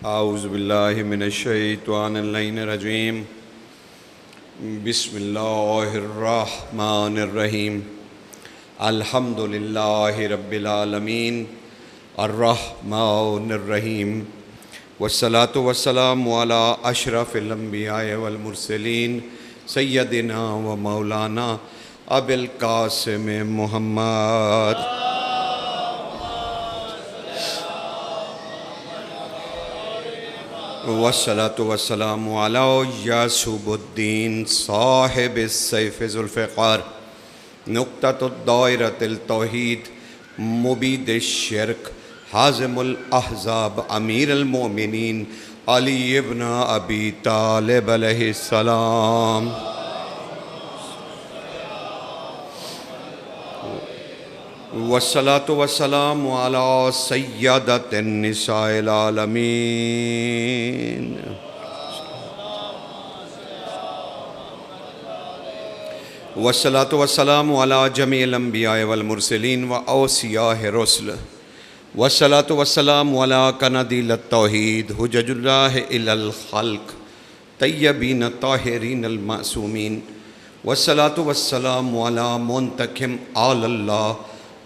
اعوذ باللہ من الشیطان اللعین الرجیم بسم اللہ الرحمن الرحیم الحمدللہ رب العالمین الرحمن الرحیم والصلاة والسلام علی اشرف الانبیاء والمرسلین سیدنا و مولانا ابی القاسم محمد والصلاة والسلام علی یعصوب الدین صاحب السیف ذو الفقار نقطۃ الدائرۃ التوحید مبید الشرک حازم الاحزاب امیر المؤمنین علی ابن ابی طالب علیہ السلام والصلاة والسلام على سیدۃ النساء العالمین والصلاة والسلام على جمیع الانبیاء والمرسلین واوصیاء الرسل والصلاة والسلام على قنادیل التوحید حجج اللہ الی الخلق طیبین الطاہرین المعصومین والصلاة والسلام على منتقم آل اللہ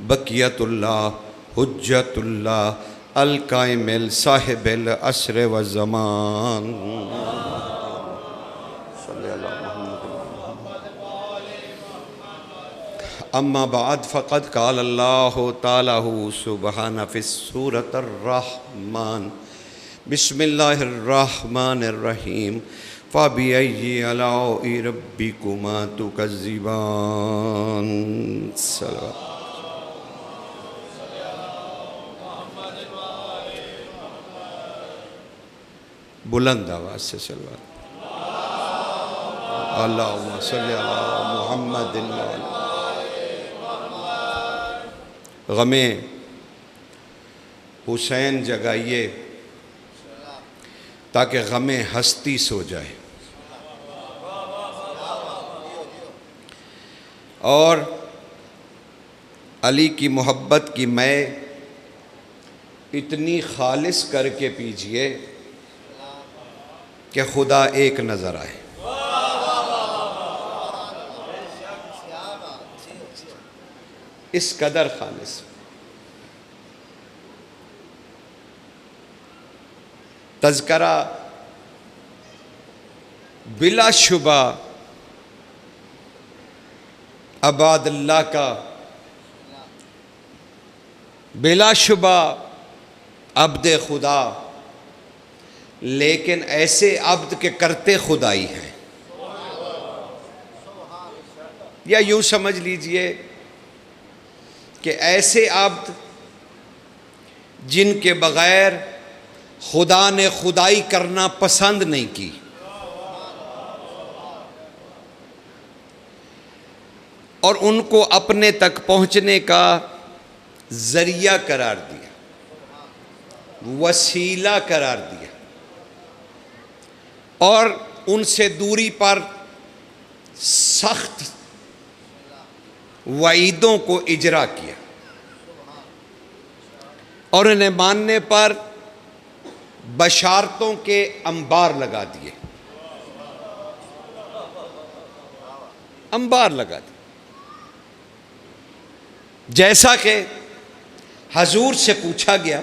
بقیت اللہ حجت اللہ القائم صاحب العصر والزمان صلی اللہ اما بعد فقد قال اللہ تعالی سبحانہ فی سورۃ الرحمن بسم اللہ الرحمن الرحیم فَبِأَيِّ آلَاءِ رَبِّكُمَا تُكَذِّبَانِ صلوات بلند آواز سے صلوات اللہم صلی علی محمد غم حسین جگائیے تاکہ غم ہستی سو جائے اور علی کی محبت کی میں اتنی خالص کر کے پیجئے کہ خدا ایک نظر آئے اس قدر خالص تذکرہ بلا شبہ عباد اللہ کا بلا شبہ عبد خدا لیکن ایسے عبد کے کرتے خدائی ہیں یا یوں سمجھ لیجئے کہ ایسے عبد جن کے بغیر خدا نے خدائی کرنا پسند نہیں کی اور ان کو اپنے تک پہنچنے کا ذریعہ قرار دیا وسیلہ قرار دیا اور ان سے دوری پر سخت وعیدوں کو اجرا کیا اور انہیں ماننے پر بشارتوں کے انبار لگا دیے انبار لگا دیے جیسا کہ حضور سے پوچھا گیا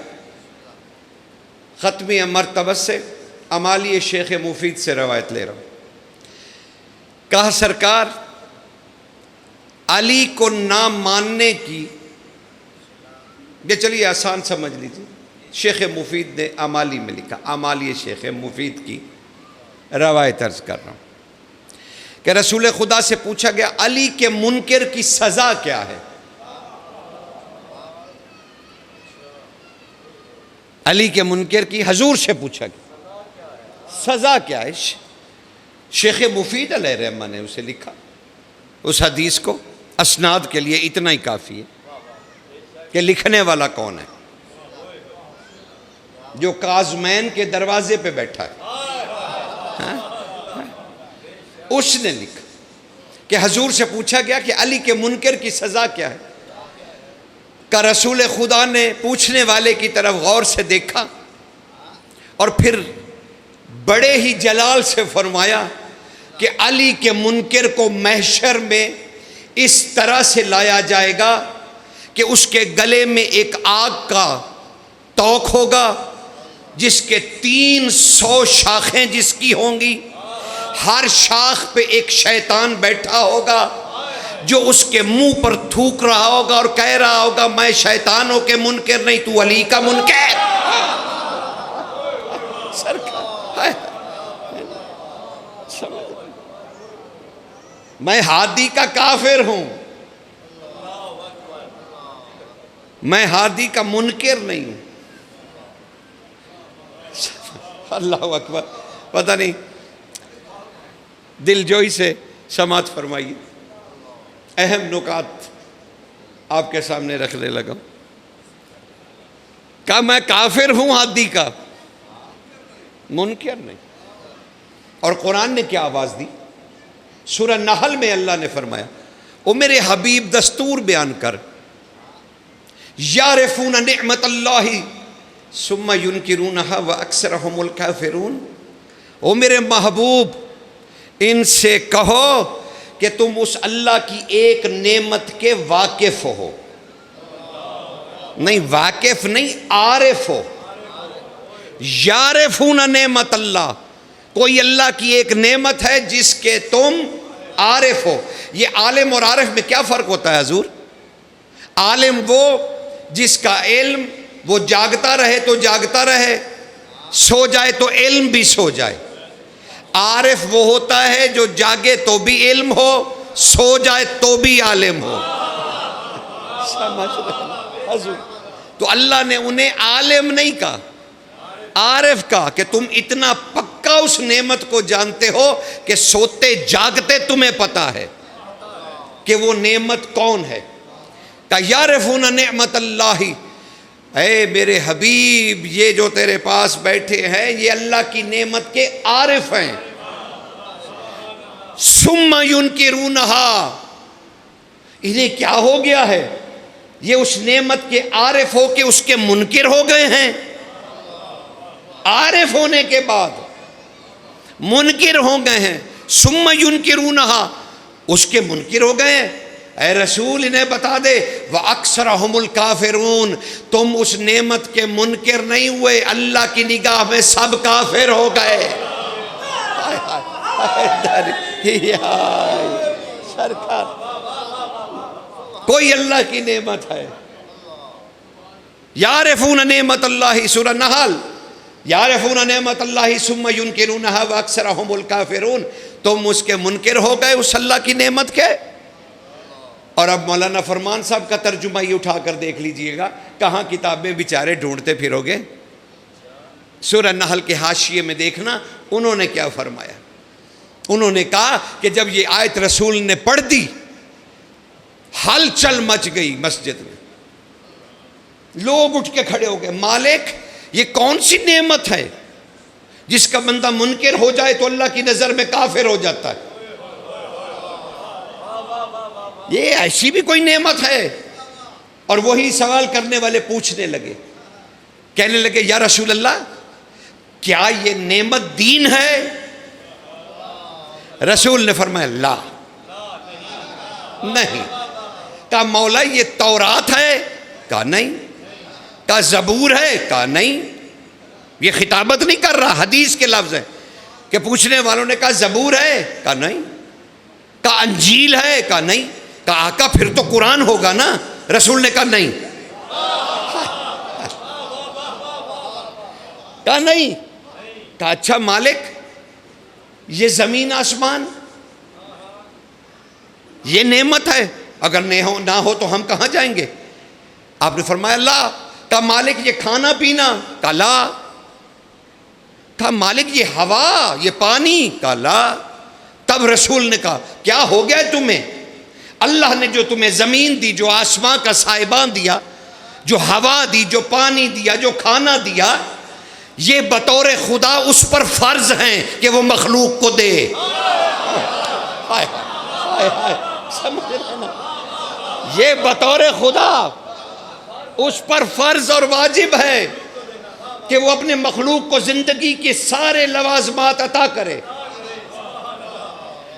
ختم مرتبہ سے امالی شیخ مفید سے روایت لے رہا ہوں کہا سرکار علی کو نہ ماننے کی یہ چلیے آسان سمجھ لیجیے شیخ مفید نے امالی میں لکھا امالی شیخ مفید کی روایت عرض کر رہا ہوں کہ رسول خدا سے پوچھا گیا علی کے منکر کی سزا کیا ہے علی کے منکر کی حضور سے پوچھا گیا سزا کیا ہے شیخ مفید علیہ رحمہ نے اسے لکھا اس حدیث کو اسناد کے لیے اتنا ہی کافی ہے کہ لکھنے والا کون ہے جو کاظمین کے دروازے پہ بیٹھا ہے اس نے لکھا کہ حضور سے پوچھا گیا کہ علی کے منکر کی سزا کیا ہے کا رسول خدا نے پوچھنے والے کی طرف غور سے دیکھا اور پھر بڑے ہی جلال سے فرمایا کہ علی کے منکر کو محشر میں اس طرح سے لایا جائے گا کہ اس کے گلے میں ایک آگ کا توق ہوگا جس کے 300 شاخیں جس کی ہوں گی، ہر شاخ پہ ایک شیطان بیٹھا ہوگا جو اس کے منہ پر تھوک رہا ہوگا اور کہہ رہا ہوگا میں شیطانوں کے منکر نہیں، تو علی کا منکر۔ میں ہادی کا کافر ہوں، میں ہادی کا منکر نہیں ہوں۔ اللہ اکبر۔ پتہ نہیں دل جوئی سے سماعت فرمائیے، اہم نکات آپ کے سامنے رکھنے لگا۔ کہا میں کافر ہوں ہادی کا، منکر نہیں۔ اور قرآن نے کیا آواز دی؟ سورہ نحل میں اللہ نے فرمایا او میرے حبیب دستور بیان کر، یعرفون نعمت اللہ ثم ینکرونہا واکثرہم الکافرون۔ او میرے محبوب ان سے کہو کہ تم اس اللہ کی ایک نعمت کے واقف ہو، نہیں واقف نہیں عارف ہو۔ یعرفون نعمت اللہ، کوئی اللہ کی ایک نعمت ہے جس کے تم عارف ہو۔ یہ عالم اور عارف میں کیا فرق ہوتا ہے حضور؟ عالم وہ جس کا علم وہ جاگتا رہے تو جاگتا رہے، سو جائے تو علم بھی سو جائے۔ عارف وہ ہوتا ہے جو جاگے تو بھی علم ہو، سو جائے تو بھی عالم ہو۔ سمجھ رہے حضور؟ تو اللہ نے انہیں عالم نہیں کہا، عارف کہا کہ تم اتنا پکا اس نعمت کو جانتے ہو کہ سوتے جاگتے تمہیں پتا ہے کہ وہ نعمت کون ہے۔ کہ یعرفون نعمت اللہ، اے میرے حبیب یہ جو تیرے پاس بیٹھے ہیں یہ اللہ کی نعمت کے عارف ہیں۔ ثم ینکرونہا، انہیں کیا ہو گیا ہے؟ یہ اس نعمت کے عارف ہو کے اس کے منکر ہو گئے ہیں۔ عارف ہونے کے بعد منکر ہو گئے ہیں۔ ثم ینکرونہا، اس کے منکر ہو گئے ہیں۔ اے رسول انہیں بتا دے وَأَكْثَرَهُمُ الْكَافِرُونَ، تم اس نعمت کے منکر نہیں ہوئے، اللہ کی نگاہ میں سب کافر ہو گئے۔ سرکار کوئی اللہ کی نعمت ہے۔ یعرفون نعمت اللہ، سورہ نحل، یعرفون نعمت اللہ ثم ینکرونہا واکثرہم الکافرون، تم اس کے منکر ہو گئے اس اللہ کی نعمت کے۔ اور اب مولانا فرمان صاحب کا ترجمہ یہ اٹھا کر دیکھ لیجئے گا، کہاں کتابیں بیچارے ڈھونڈتے پھرو گے۔ سورہ نحل کے حاشیے میں دیکھنا انہوں نے کیا فرمایا۔ انہوں نے کہا کہ جب یہ آیت رسول نے پڑھ دی ہلچل مچ گئی مسجد میں، لوگ اٹھ کے کھڑے ہو گئے، مالک یہ کون سی نعمت ہے جس کا بندہ منکر ہو جائے تو اللہ کی نظر میں کافر ہو جاتا ہے؟ یہ ایسی بھی کوئی نعمت ہے؟ اور وہی سوال کرنے والے پوچھنے لگے، کہنے لگے یا رسول اللہ کیا یہ نعمت دین ہے؟ رسول نے فرمایا لا، نہیں۔ کہا مولا یہ تورات ہے؟ کہا نہیں۔ کہا زبور ہے؟ کہا نہیں۔ یہ خطابت نہیں کر رہا، حدیث کے لفظ ہیں کہ پوچھنے والوں نے کہا زبور ہے؟ کہا نہیں۔ کہا انجیل ہے؟ کہا نہیں۔ کہا آقا پھر تو قرآن ہوگا نا؟ رسول نے کہا نہیں۔ کہا نہیں۔ کہا اچھا مالک یہ زمین آسمان یہ نعمت ہے، اگر نہ ہو تو ہم کہاں جائیں گے؟ آپ نے فرمایا لا۔ کہا مالک یہ کھانا پینا؟ کہا لا۔ کہا مالک یہ ہوا یہ پانی؟ کہا لا۔ تب رسول نے کہا کیا ہو گیا تمہیں؟ اللہ نے جو تمہیں زمین دی، جو آسمان کا سائبان دیا، جو ہوا دی، جو پانی دیا، جو کھانا دیا، یہ بطور خدا اس پر فرض ہیں کہ وہ مخلوق کو دے۔ سمجھ رہے نا؟ یہ بطور خدا اس پر فرض اور واجب ہے کہ وہ اپنے مخلوق کو زندگی کے سارے لوازمات عطا کرے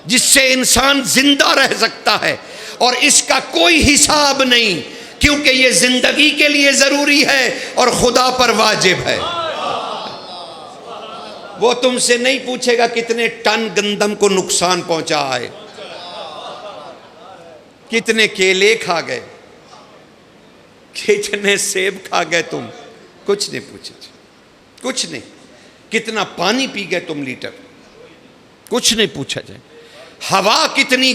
جس سے انسان زندہ رہ سکتا ہے، اور اس کا کوئی حساب نہیں، کیونکہ یہ زندگی کے لیے ضروری ہے اور خدا پر واجب ہے۔ وہ تم سے نہیں پوچھے گا کتنے ٹن گندم کو نقصان پہنچا ہے، کتنے کیلے کھا گئے، کتنے سیب کھا گئے، تم کچھ نہیں پوچھے، کچھ نہیں، کتنا پانی پی گئے تم لیٹر، کچھ نہیں پوچھا جائے، ہوا کتنی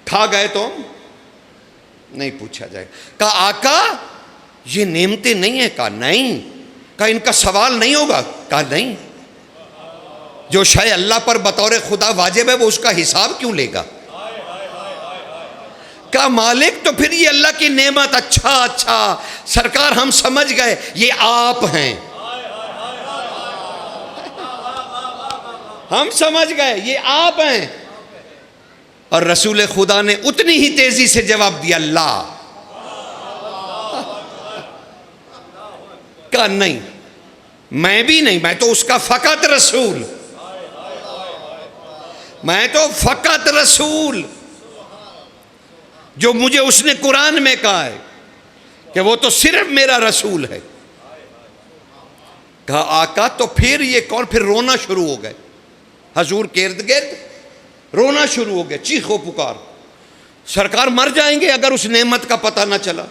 کھا گئے تم، نہیں پوچھا جائے۔ کہا آقا یہ نعمتیں نہیں ہیں، کہا نہیں۔ کہا ان کا سوال نہیں ہوگا، کہا نہیں۔ جو شے اللہ پر بطور خدا واجب ہے وہ اس کا حساب کیوں لے گا؟ کہا مالک تو پھر یہ اللہ کی نعمت، اچھا سرکار ہم سمجھ گئے یہ آپ ہیں، ہم سمجھ گئے یہ آپ ہیں۔ اور رسول خدا نے اتنی ہی تیزی سے جواب دیا اللہ۔ کہا نہیں، میں بھی نہیں، میں تو اس کا فقط رسول، میں تو فقط رسول، جو مجھے اس نے قرآن میں کہا ہے کہ وہ تو صرف میرا رسول ہے۔ کہا آقا تو پھر یہ کون؟ پھر رونا شروع ہو گئے حضور کے ارد گرد، رونا شروع ہو گئے، چیخ و پکار، سرکار مر جائیں گے اگر اس نعمت کا پتہ نہ چلا۔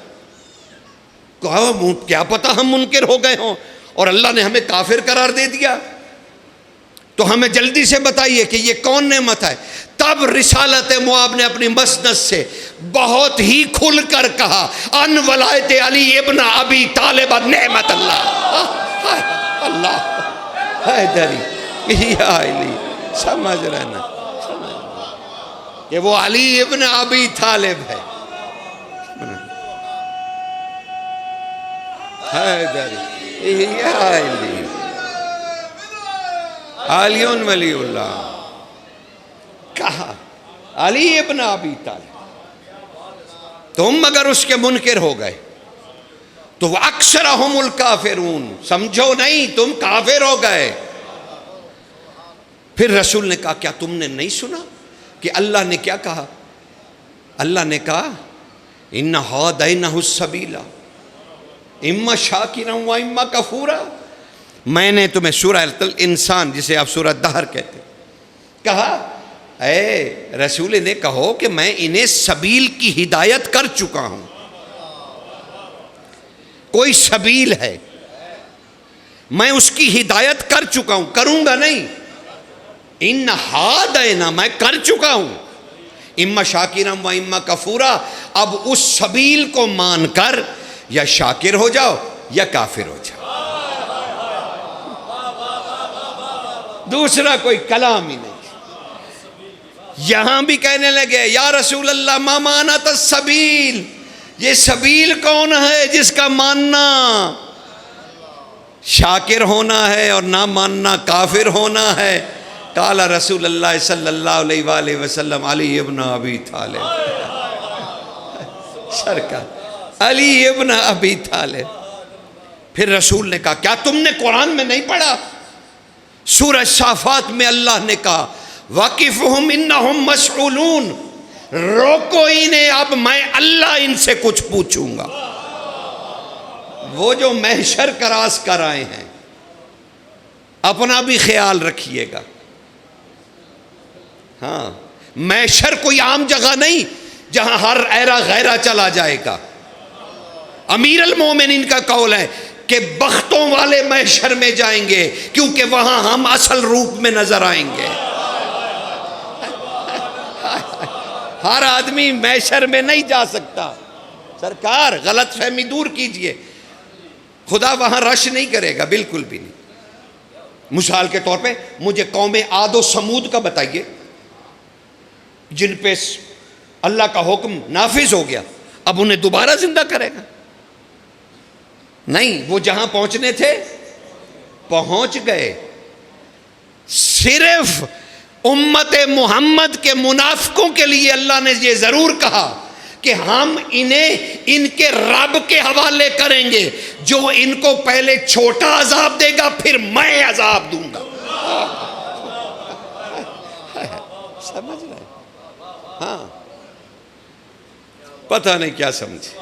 کہا کیا پتہ ہم منکر ہو گئے ہوں اور اللہ نے ہمیں کافر قرار دے دیا، تو ہمیں جلدی سے بتائیے کہ یہ کون نعمت ہے۔ تب رسالت معاب نے اپنی مسند سے بہت ہی کھل کر کہا ان ولایت علی ابن ابی طالب نعمت اللہ۔ اللہ حیدری یا علی، سمجھ رہے نا کہ وہ علی ابن ابی طالب ہے، حیدری یا علی، علی ولی اللہ۔ کہا علی ابن ابی طالب، تم اگر اس کے منکر ہو گئے تو وَأَكْثَرَهُمُ الْكَافِرُونَ، سمجھو نہیں تم کافر ہو گئے۔ پھر رسول نے کہا کیا تم نے نہیں سنا کہ اللہ نے کیا کہا؟ اللہ نے کہا إِنَّ هَادَيْنَهُ السَّبِيلَ إِمَّا شَاكِرًا وَإِمَّا كَفُورًا۔ میں نے تمہیں سورہ الانسان، جسے آپ سورہ دہر کہتے ہیں، کہا اے رسول نے کہو کہ میں انہیں سبیل کی ہدایت کر چکا ہوں، کوئی سبیل ہے میں اس کی ہدایت کر چکا ہوں، کروں گا نہیں، ان ہادینا میں کر چکا ہوں، اما شاکرم و اما کفورا، اب اس سبیل کو مان کر یا شاکر ہو جاؤ یا کافر ہو جاؤ، دوسرا کوئی کلام ہی نہیں۔ یہاں بھی کہنے لگے یا رسول اللہ ما مانت السبیل، یہ سبیل کون ہے جس کا ماننا شاکر ہونا ہے اور نہ ماننا کافر ہونا ہے؟ قال رسول اللہ صلی اللہ علیہ وآلہ وسلم علی ابن ابی طالب، سرکار علی ابن ابی طالب۔ پھر رسول نے کہا کیا تم نے قرآن میں نہیں پڑھا؟ سورہ صافات میں اللہ نے کہا وَقِفْهُمْ إِنَّهُمْ مَسْئُولُونَ، روکو انہیں، اب میں اللہ ان سے کچھ پوچھوں گا۔ وہ جو محشر کراس کر آئے ہیں اپنا بھی خیال رکھیے گا۔ ہاں، محشر کوئی عام جگہ نہیں جہاں ہر ایرا غیرہ چلا جائے گا۔ امیر المومنین کا قول ہے کہ بختوں والے محشر میں جائیں گے کیونکہ وہاں ہم اصل روپ میں نظر آئیں گے۔ ہر آدمی محشر میں نہیں جا سکتا، سرکار غلط فہمی دور کیجئے، خدا وہاں رش نہیں کرے گا، بالکل بھی نہیں۔ مثال کے طور پہ مجھے قوم عاد و سمود کا بتائیے جن پہ اللہ کا حکم نافذ ہو گیا، اب انہیں دوبارہ زندہ کرے گا؟ نہیں، وہ جہاں پہنچنے تھے پہنچ گئے۔ صرف امت محمد کے منافقوں کے لیے اللہ نے یہ ضرور کہا کہ ہم انہیں ان کے رب کے حوالے کریں گے جو ان کو پہلے چھوٹا عذاب دے گا پھر میں عذاب دوں گا. سمجھ رہے؟ ہاں پتہ نہیں کیا سمجھے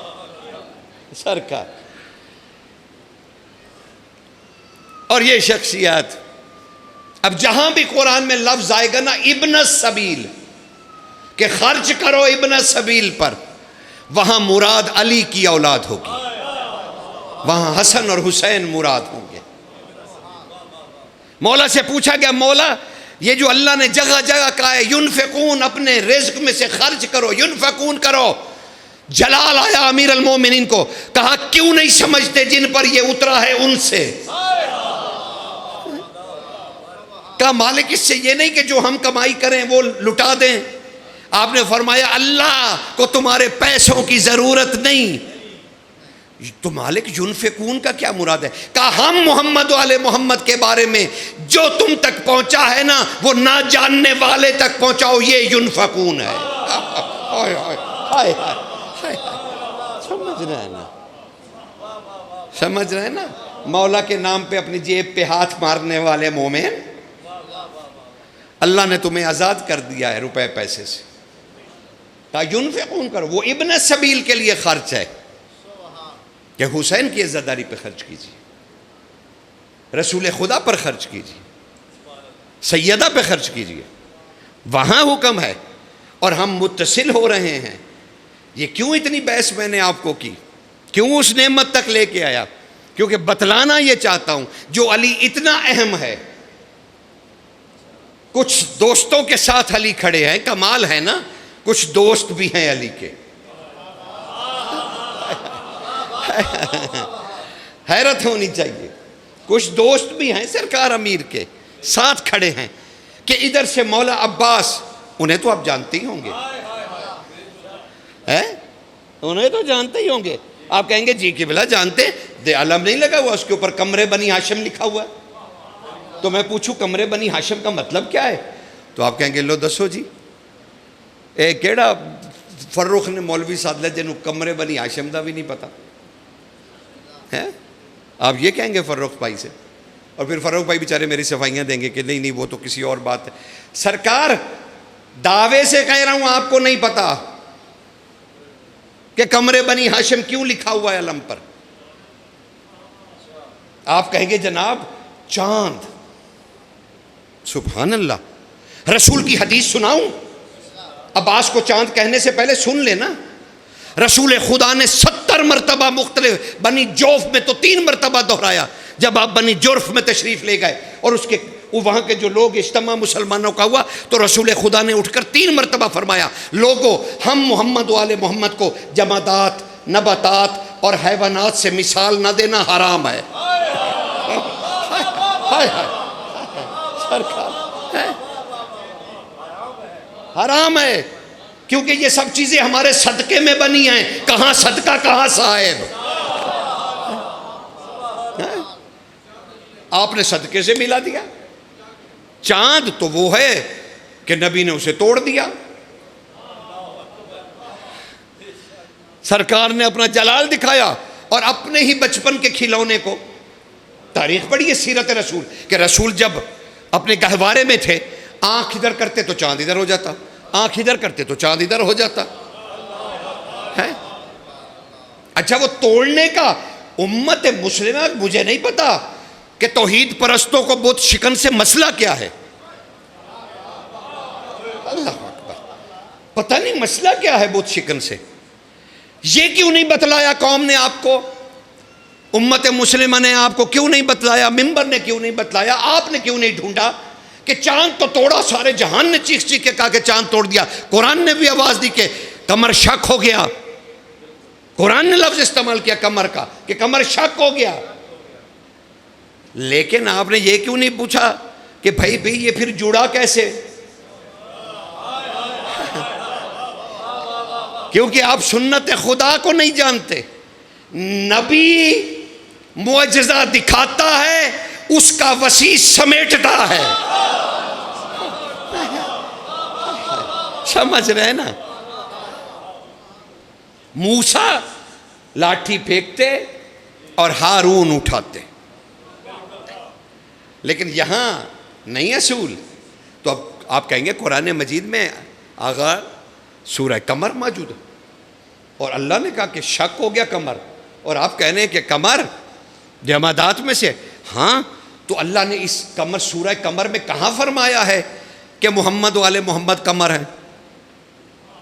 سرکار. اور یہ شخصیات اب جہاں بھی قرآن میں لفظ آئے گا نا ابن السبیل کہ خرچ کرو ابن السبیل پر، وہاں مراد علی کی اولاد ہوگی، وہاں حسن اور حسین مراد ہوں گے. مولا سے پوچھا گیا مولا یہ جو اللہ نے جگہ جگہ کہا ہے ینفقون، اپنے رزق میں سے خرچ کرو، ینفقون کرو، جلال آیا امیر المومنین کو، کہا کیوں نہیں سمجھتے جن پر یہ اترا ہے ان سے؟ کہا مالک اس سے یہ نہیں کہ جو ہم کمائی کریں وہ لٹا دیں. آپ نے فرمایا اللہ کو تمہارے پیسوں کی ضرورت نہیں. تو مالک ینفقون کا کیا مراد ہے؟ کہا ہم محمد والے محمد کے بارے میں جو تم تک پہنچا ہے نا وہ نہ جاننے والے تک پہنچاؤ، یہ ینفقون ہے. سمجھ رہے ہیں نا؟ سمجھ رہے ہیں نا؟ مولا کے نام پہ اپنی جیب پہ ہاتھ مارنے والے مومن، اللہ نے تمہیں آزاد کر دیا ہے روپے پیسے سے. کہا ینفقون کرو، وہ ابن سبیل کے لیے خرچ ہے کہ حسین کی عزاداری پہ خرچ کیجیے، رسول خدا پر خرچ کیجیے، سیدہ پہ خرچ کیجیے، وہاں حکم ہے. اور ہم متصل ہو رہے ہیں. یہ کیوں اتنی بحث میں نے آپ کو کی، کیوں اس نعمت تک لے کے آیا؟ کیونکہ بتلانا یہ چاہتا ہوں جو علی اتنا اہم ہے، کچھ دوستوں کے ساتھ علی کھڑے ہیں، کمال ہے نا، کچھ دوست بھی ہیں علی کے. حیرت ہونی چاہیے، کچھ دوست بھی ہیں سرکار امیر کے ساتھ کھڑے ہیں کہ ادھر سے مولا عباس، انہیں تو آپ جانتے ہی ہوں گے، انہیں تو جانتے ہی ہوں گے. آپ کہیں گے جی قبلہ جانتے، دے علم نہیں لگا ہوا اس کے اوپر قمر بنی ہاشم لکھا ہوا ہے. تو میں پوچھوں قمر بنی ہاشم کا مطلب کیا ہے؟ تو آپ کہیں گے لو دسو جی. اے کیڑا فروخ نے مولوی سادلہ جنہوں قمر بنی ہاشم دا بھی نہیں پتا ہے؟ آپ یہ کہیں گے فروخ بھائی سے، اور پھر فروخ بھائی بیچارے میری صفائیاں دیں گے کہ نہیں نہیں وہ تو کسی اور بات ہے. سرکار دعوے سے کہہ رہا ہوں آپ کو نہیں پتا کہ قمر بنی ہاشم کیوں لکھا ہوا ہے علم پر. آپ کہیں گے جناب چاند. سبحان اللہ، رسول کی حدیث سناؤں؟ عباس کو چاند کہنے سے پہلے سن لینا، رسول خدا نے 70 مرتبہ مختلف، بنی جوف میں تو 3 مرتبہ دہرایا جب آپ بنی جرف میں تشریف لے گئے اور اس کے وہاں کے جو لوگ اجتماع مسلمانوں کا ہوا تو رسول خدا نے اٹھ کر 3 مرتبہ فرمایا لوگو ہم محمد والے محمد کو جمادات، نباتات اور حیوانات سے مثال نہ دینا حرام ہے. حرام ہے، کیونکہ یہ سب چیزیں ہمارے صدقے میں بنی ہیں. کہاں صدقہ کہاں صاحب؟ آپ نے صدقے سے ملا دیا. چاند تو وہ ہے کہ نبی نے اسے توڑ دیا. سرکار نے اپنا جلال دکھایا اور اپنے ہی بچپن کے کھلونے کو. تاریخ پڑھیے سیرت رسول کہ رسول جب اپنے گہوارے میں تھے آنکھ ادھر کرتے تو چاند ادھر ہو جاتا، آنکھ ادھر کرتے تو چاند ادھر ہو جاتا ہے. اچھا وہ توڑنے کا امت مسلمہ، مجھے نہیں پتا کہ توحید پرستوں کو بت شکن سے مسئلہ کیا ہے. اللہ اکبر، پتہ نہیں مسئلہ کیا ہے بت شکن سے. یہ کیوں نہیں بتلایا قوم نے آپ کو، امت مسلمہ نے آپ کو کیوں نہیں بتلایا، ممبر نے کیوں نہیں بتلایا، آپ نے کیوں نہیں ڈھونڈا کہ چاند تو توڑا، سارے جہان نے چیخ چیخ کے کہا کہ چاند توڑ دیا. قرآن نے بھی آواز دی کہ قمر شک ہو گیا. قرآن نے لفظ استعمال کیا قمر کا کہ قمر شک ہو گیا. لیکن آپ نے یہ کیوں نہیں پوچھا کہ بھائی یہ پھر جڑا کیسے؟ کیونکہ آپ سنت خدا کو نہیں جانتے. نبی معجزہ دکھاتا ہے، اس کا وسیع سمیٹتا ہے. سمجھ رہے نا؟ موسیٰ لاٹھی پھینکتے اور ہارون اٹھاتے. لیکن یہاں نہیں اصول. تو اب آپ کہیں گے قرآن مجید میں آغا سورہ قمر موجود ہے اور اللہ نے کہا کہ شک ہو گیا قمر, اور آپ کہہ رہے ہیں کہ قمر جمادات میں سے. ہاں, تو اللہ نے اس قمر سورہ قمر میں کہاں فرمایا ہے کہ محمد والے محمد قمر ہیں؟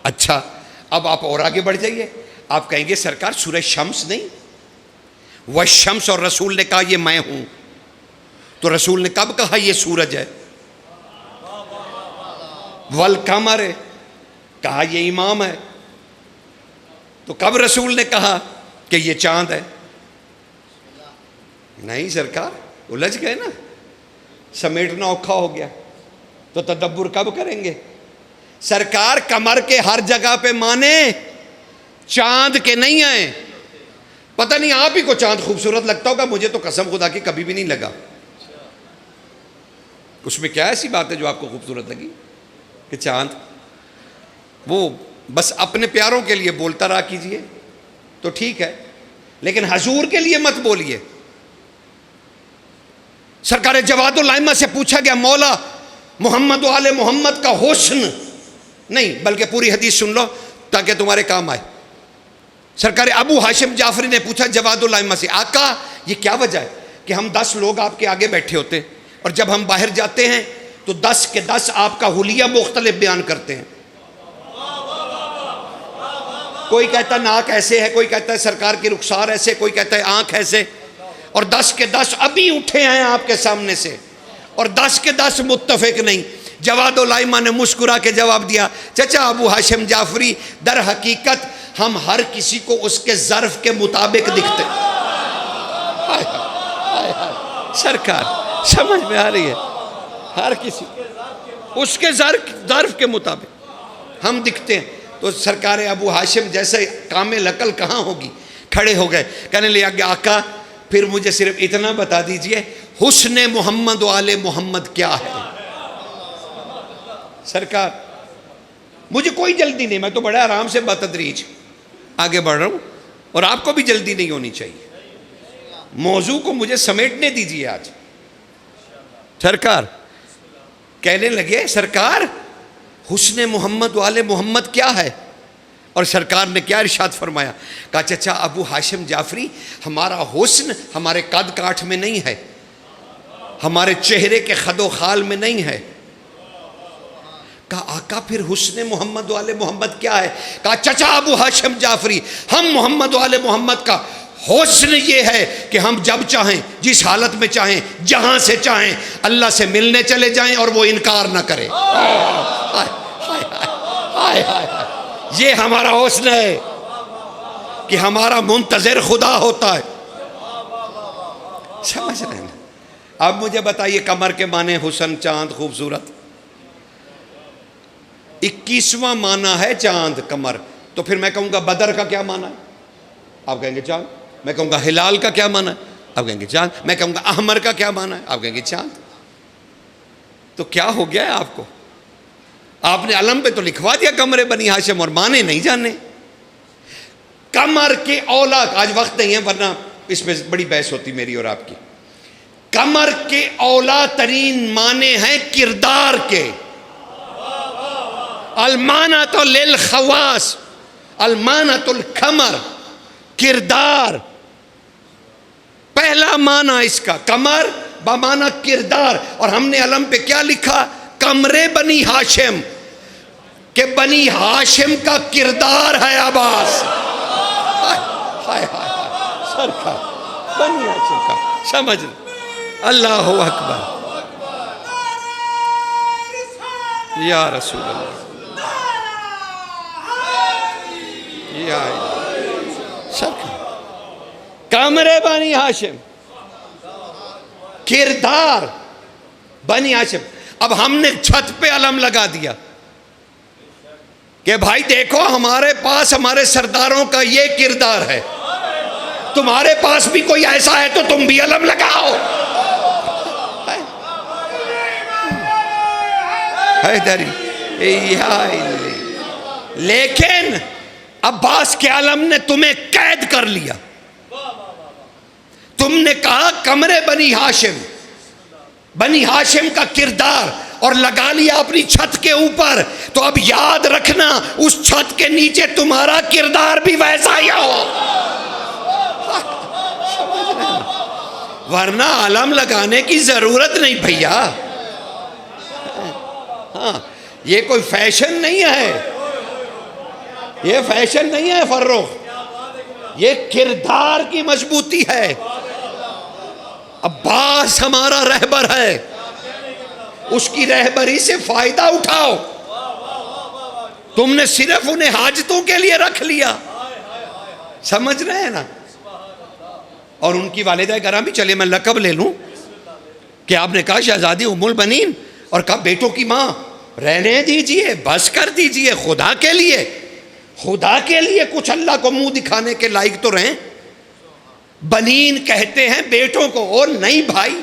اچھا, اب آپ اور آگے بڑھ جائیے. آپ کہیں گے سرکار سورہ شمس نہیں, والشمس, اور رسول نے کہا یہ میں ہوں. تو رسول نے کب کہا یہ سورج ہے؟ والقمر ہے, کہا یہ امام ہے. تو کب رسول نے کہا کہ یہ چاند ہے؟ نہیں سرکار, الجھ گئے نا, سمیٹنا اوکھا ہو گیا. تو تدبر کب کریں گے؟ سرکار قمر کے ہر جگہ پہ مانے, چاند کے نہیں آئے. پتہ نہیں آپ ہی کو چاند خوبصورت لگتا ہوگا, مجھے تو قسم خدا کی کبھی بھی نہیں لگا. اس میں کیا ایسی بات ہے جو آپ کو خوبصورت لگی کہ چاند؟ وہ بس اپنے پیاروں کے لیے بولتا رہا کیجئے تو ٹھیک ہے, لیکن حضور کے لیے مت بولیے. سرکار جواد الائمہ سے پوچھا گیا مولا محمد و آل محمد کا حسن نہیں, بلکہ پوری حدیث سن لو تاکہ تمہارے کام آئے. سرکار ابو ہاشم جعفری نے پوچھا جواد الائمہ سے, آقا یہ کیا وجہ ہے کہ ہم 10 لوگ آپ کے آگے بیٹھے ہوتے ہیں اور جب ہم باہر جاتے ہیں تو 10 کے 10 آپ کا حلیہ مختلف بیان کرتے ہیں. کوئی کہتا ہے ناک ایسے ہے, کوئی کہتا ہے سرکار کی رخسار ایسے, کوئی کہتا ہے آنکھ ایسے, اور 10 کے 10 ابھی اٹھے ہیں آپ کے سامنے سے, اور 10 کے 10 متفق نہیں. جواد الائمہ نے مسکرا کے جواب دیا, چچا ابو ہاشم جعفری, در حقیقت ہم ہر کسی کو اس کے ظرف کے مطابق دکھتے. سرکار سمجھ میں آ رہی ہے؟ ہر کسی اس کے ظرف کے مطابق ہم دکھتے ہیں. تو سرکار ابو ہاشم جیسے کامل عقل کہاں ہوگی, کھڑے ہو گئے, کہنے لگے آقا پھر مجھے صرف اتنا بتا دیجئے حسن محمد و آل محمد کیا ہے؟ سرکار مجھے کوئی جلدی نہیں, میں تو بڑے آرام سے بتدریج آگے بڑھ رہا ہوں, اور آپ کو بھی جلدی نہیں ہونی چاہیے. موضوع کو مجھے سمیٹنے دیجئے. آج سرکار کہنے لگے سرکار حسن محمد و آل محمد کیا ہے؟ اور سرکار نے کیا ارشاد فرمایا؟ کہا چچا ابو ہاشم جعفری, ہمارا حسن ہمارے قد کاٹھ میں نہیں ہے, ہمارے چہرے کے خد و خال میں نہیں ہے. کہا آقا پھر حسن محمد و آل محمد کیا ہے؟ کہا چچا ابو ہاشم جعفری, ہم محمد و آل محمد کا حسن یہ ہے کہ ہم جب چاہیں, جس حالت میں چاہیں, جہاں سے چاہیں اللہ سے ملنے چلے جائیں اور وہ انکار نہ کرے. یہ ہمارا حسن ہے کہ ہمارا منتظر خدا ہوتا ہے. سمجھ رہے ہیں؟ اب مجھے بتائیے قمر کے معنی حسن, چاند, خوبصورت. 21واں معنی ہے چاند قمر. تو پھر میں کہوں گا بدر کا کیا معنی ہے؟ آپ کہیں گے چاند. میں کہوں گا ہلال کا کیا معنی ہے؟ آپ کہیں گے چاند. میں کہوں گا احمر کا کیا معنی ہے؟ آپ کہیں گے چاند. تو کیا ہو گیا ہے آپ کو؟ آپ نے علم پہ تو لکھوا دیا قمر بنی ہاشم اور معنی نہیں جانے. قمر کے اولاد, آج وقت نہیں ہے ورنہ اس پہ بڑی بحث ہوتی میری اور آپ کی. قمر کے اولا ترین معنی ہیں کردار کے. المانۃ للخواص, المانۃ القمر, کردار. پہلا معنی اس کا قمر بمعنی کردار. اور ہم نے علم پہ کیا لکھا؟ قمر بنی ہاشم, کہ بنی ہاشم کا کردار ہے عباس. ہائے ہائے سرکار بنی ہاشم کا, سمجھ اللہ اکبر یا رسول اللہ یا سرکار. قمر بنی ہاشم, کردار بنی ہاشم. اب ہم نے چھت پہ علم لگا دیا کہ بھائی دیکھو ہمارے پاس ہمارے سرداروں کا یہ کردار ہے, تمہارے پاس بھی کوئی ایسا ہے تو تم بھی علم لگاؤ. لیکن عباس کے علم نے تمہیں قید کر کر لیا. تم نے کہا کمرے بنی ہاشم کا کردار اور لگا لیا اپنی چھت کے اوپر. تو اب یاد رکھنا اس چھت کے نیچے تمہارا کردار بھی ویسا ہی ہو، ورنہ علم لگانے کی ضرورت نہیں بھیا. ہاں یہ کوئی فیشن نہیں ہے، یہ فیشن نہیں ہے فرخ، یہ کردار کی مضبوطی ہے. عباس ہمارا رہبر ہے، اس کی رہبری سے فائدہ اٹھاؤ. تم نے صرف انہیں حاجتوں کے لیے رکھ لیا، سمجھ رہے ہیں نا. اور ان کی والدہ کرام بھی، چلے میں لقب لے لوں کہ آپ نے کہا شہزادی ام البنین اور کہا بیٹوں کی ماں، رہنے دیجئے، بس کر دیجئے. خدا کے لیے کچھ اللہ کو منہ دکھانے کے لائق تو رہیں. بنین کہتے ہیں بیٹوں کو. اور نہیں بھائی،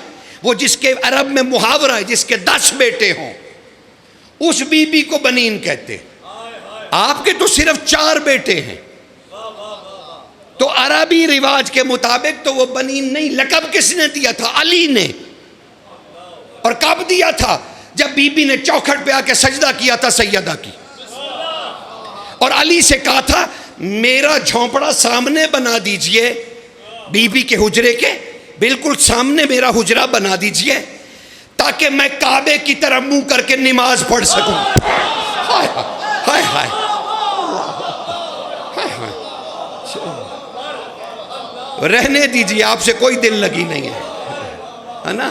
وہ جس کے عرب میں محاورہ ہے جس کے 10 بیٹے ہوں اس بی بی کو بنین کہتے. آپ کے تو صرف 4 بیٹے ہیں، تو عربی رواج کے مطابق تو وہ بنین نہیں. لقب کس نے دیا تھا؟ علی نے. اور کب دیا تھا؟ جب بی بی نے چوکھٹ پہ آ کے سجدہ کیا تھا سیدہ کی، اور علی سے کہا تھا میرا جھونپڑا سامنے بنا دیجئے، بی بی کے حجرے کے بالکل سامنے میرا حجرہ بنا دیجئے تاکہ میں کعبے کی طرف منہ کر کے نماز پڑھ سکوں. ہائے ہائے ہائے، رہنے دیجئے، آپ سے کوئی دل لگی نہیں ہے نا.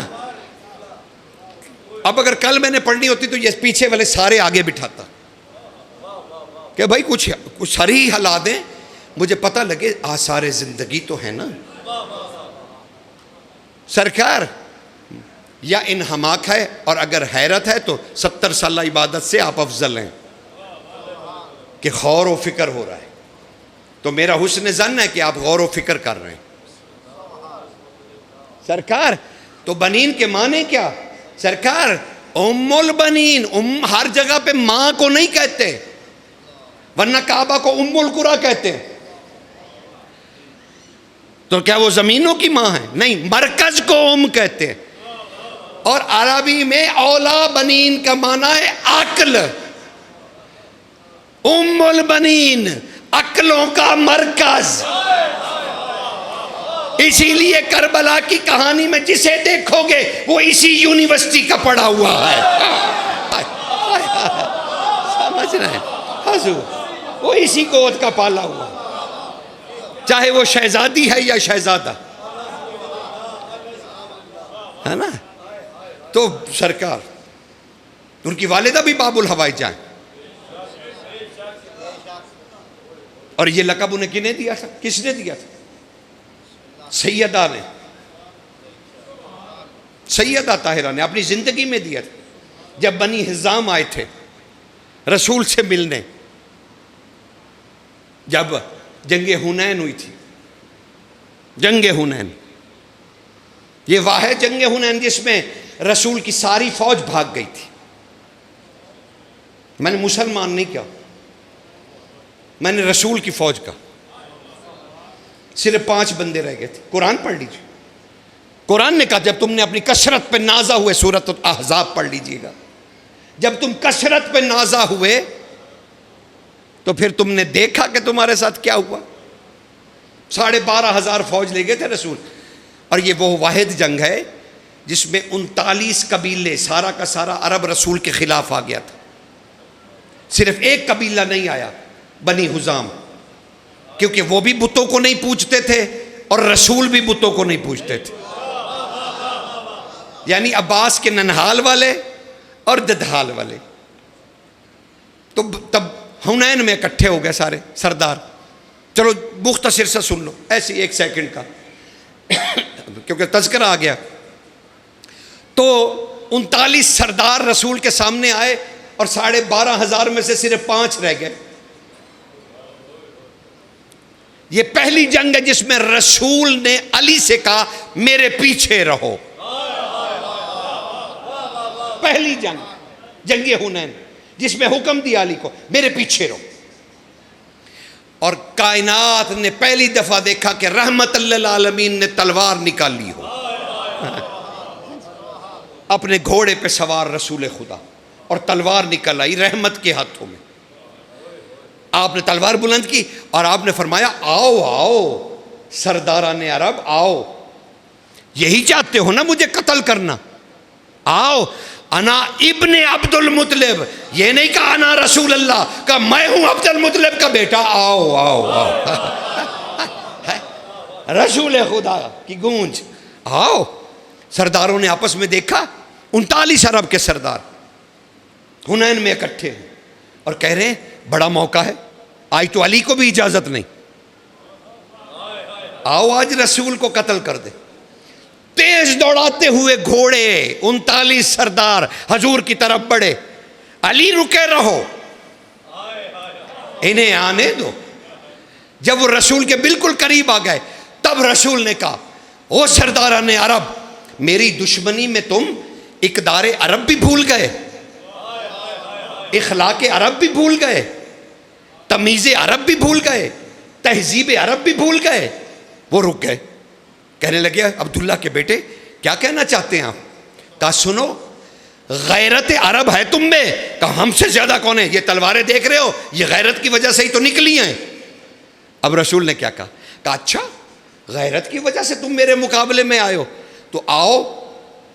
اب اگر کل میں نے پڑھنی ہوتی تو یہ پیچھے والے سارے آگے بٹھاتا کہ بھائی کچھ سر ہی ہلا دیں، مجھے پتہ لگے آثار زندگی تو ہے نا. سرکار یا انہماک ہے، اور اگر حیرت ہے تو 70 سالہ عبادت سے آپ افضل ہیں کہ غور و فکر ہو رہا ہے. تو میرا حسن ظن ہے کہ آپ غور و فکر کر رہے ہیں. سرکار تو بنین کے معنی کیا؟ سرکار ام البنین، ہر جگہ پہ ماں کو نہیں کہتے، ورنہ کعبہ کو ام القریٰ کہتے ہیں. تو کیا وہ زمینوں کی ماں ہے؟ نہیں، مرکز کو ام کہتے ہیں. اور عربی میں اولا بنین کا معنی ہے عقل. ام البنین عقلوں کا مرکز. اسی لیے کربلا کی کہانی میں جسے دیکھو گے وہ اسی یونیورسٹی کا پڑھا ہوا ہے. سمجھ رہے ہیں حضور؟ وہ اسی گود کا پالا ہوا، چاہے وہ شہزادی ہے یا شہزادہ ہے نا. تو سرکار ان کی والدہ بھی باب الہوائی جائیں. اور یہ لقب انہیں کنے دیا تھا؟ کس نے دیا تھا؟ سیدہ نے، سیدہ طاہرہ نے اپنی زندگی میں دیا تھا. جب بنی حزام آئے تھے رسول سے ملنے، جب جنگ حنین ہوئی تھی، جنگ حنین، یہ واحد جنگ حنین جس میں رسول کی ساری فوج بھاگ گئی تھی. میں نے مسلمان نہیں کہا، میں نے رسول کی فوج کا، صرف 5 بندے رہ گئے تھے. قرآن پڑھ لیجیے. قرآن نے کہا جب تم نے اپنی کثرت پہ نازہ ہوئے، سورۃ الاحزاب پڑھ لیجیے گا، جب تم کثرت پہ نازہ ہوئے تو پھر تم نے دیکھا کہ تمہارے ساتھ کیا ہوا. 12,500 فوج لے گئے تھے رسول. اور یہ وہ واحد جنگ ہے جس میں 39 قبیلے، سارا کا سارا عرب رسول کے خلاف آ گیا تھا. صرف ایک قبیلہ نہیں آیا، بنی حزام، کیونکہ وہ بھی بتوں کو نہیں پوجتے تھے اور رسول بھی بتوں کو نہیں پوجتے تھے. یعنی عباس کے ننہال والے اور ددھال والے. تو تب حنین میں اکٹھے ہو گئے سارے سردار. چلو مختصر سا سن لو، ایسے 1 سیکنڈ کا کیونکہ تذکرہ آ گیا. تو 39 سردار رسول کے سامنے آئے اور 12,500 میں سے صرف 5 رہ گئے. یہ پہلی جنگ ہے جس میں رسول نے علی سے کہا میرے پیچھے رہو. پہلی جنگ، جنگ حنین، جس میں حکم دیا علی کو میرے پیچھے رہو. اور کائنات نے پہلی دفعہ دیکھا کہ رحمت للعالمین نے تلوار نکالی ہو. اپنے گھوڑے پہ سوار رسول خدا اور تلوار نکل آئی رحمت کے ہاتھوں میں. آپ نے تلوار بلند کی اور آپ نے فرمایا آؤ آؤ سرداران عرب آؤ, یہی چاہتے ہو نا مجھے قتل کرنا, آؤ انا ابن عبد المطلب, یہ نہیں کہا انا رسول اللہ, کہا میں ہوں عبد المطلب کا بیٹا, آؤ آؤ آؤ. رسول خدا کی گونج, آؤ. سرداروں نے آپس میں دیکھا, 39 عرب کے سردار حنین میں اکٹھے ہیں اور کہہ رہے ہیں بڑا موقع ہے, آج تو علی کو بھی اجازت نہیں, آؤ آج رسول کو قتل کر دے. تیز دوڑاتے ہوئے گھوڑے 39 سردار حضور کی طرف بڑھے, علی رکے رہو, انہیں آنے دو. جب وہ رسول کے بالکل قریب آ گئے تب رسول نے کہا او سرداران عرب, میری دشمنی میں تم اقدار عرب بھی بھول گئے, اخلاق عرب بھی بھول گئے, تمیز عرب بھی بھول گئے, تہذیب عرب بھی بھول گئے. وہ رک گئے, کہنے لگے عبداللہ کے بیٹے کیا کہنا چاہتے ہیں آپ؟ کہا سنو, غیرت عرب ہے تم میں. کہا ہم سے زیادہ کون ہے, یہ تلواریں دیکھ رہے ہو یہ غیرت کی وجہ سے ہی تو نکلی ہیں. اب رسول نے کیا کہا, کہا اچھا غیرت کی وجہ سے تم میرے مقابلے میں آئے ہو, تو آؤ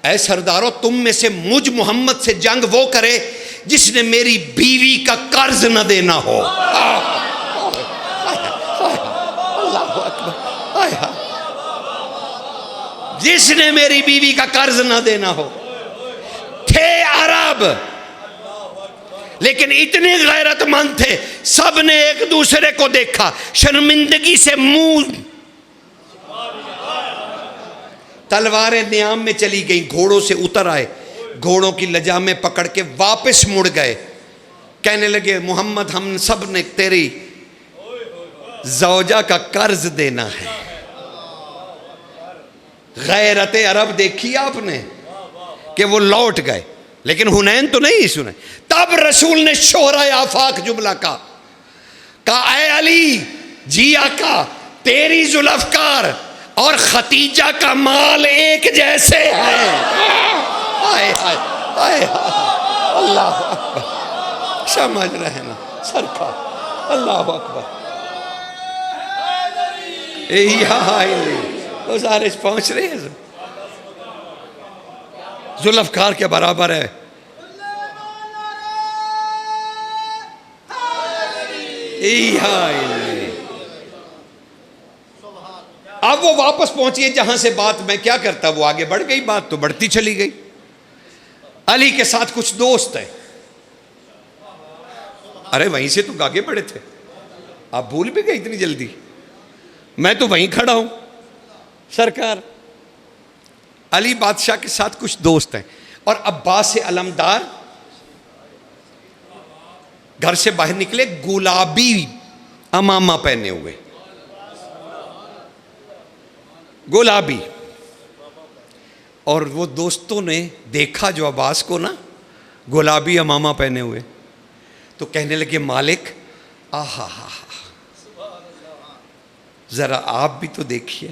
اے سردارو, تم میں سے مجھ محمد سے جنگ وہ کرے جس نے میری بیوی کا قرض نہ دینا ہو. اللہ اکبر, جس نے میری بیوی کا قرض نہ دینا ہو. تھے عرب لیکن اتنے غیرت مند تھے, سب نے ایک دوسرے کو دیکھا, شرمندگی سے منہ, تلواریں نیام میں چلی گئیں, گھوڑوں سے اتر آئے, گھوڑوں کی لجامیں پکڑ کے واپس مڑ گئے, کہنے لگے محمد ہم سب نے تیری زوجہ کا قرض دینا ہے. غیرت عرب دیکھی آپ نے کہ وہ لوٹ گئے, لیکن حنین تو نہیں سنے. تب رسول نے شہرۂ آفاق جملہ کہا اے علی جی آقا, تیری ذوالفقار اور ختیجہ کا مال ایک جیسے ہیں. آئے آئے آئے, اللہ اکبر, سمجھ رہے نا سرکار, اللہ اکبر. گزارش پہنچ رہی ہے, ذوالفقار کے برابر ہے. اب وہ واپس پہنچیے جہاں سے بات میں کیا کرتا, وہ آگے بڑھ گئی, بات تو بڑھتی چلی گئی. علی کے ساتھ کچھ دوست ہیں, ارے وہیں سے تو آگے بڑھے تھے, آپ بھول بھی گئے اتنی جلدی, میں تو وہیں کھڑا ہوں سرکار. علی بادشاہ کے ساتھ کچھ دوست ہیں اور عباس علمدار گھر سے باہر نکلے, گلابی امامہ پہنے ہوئے, گلابی. اور وہ دوستوں نے دیکھا جو عباس کو نا گلابی امامہ پہنے ہوئے, تو کہنے لگے مالک آہا ہا, ذرا آپ بھی تو دیکھیے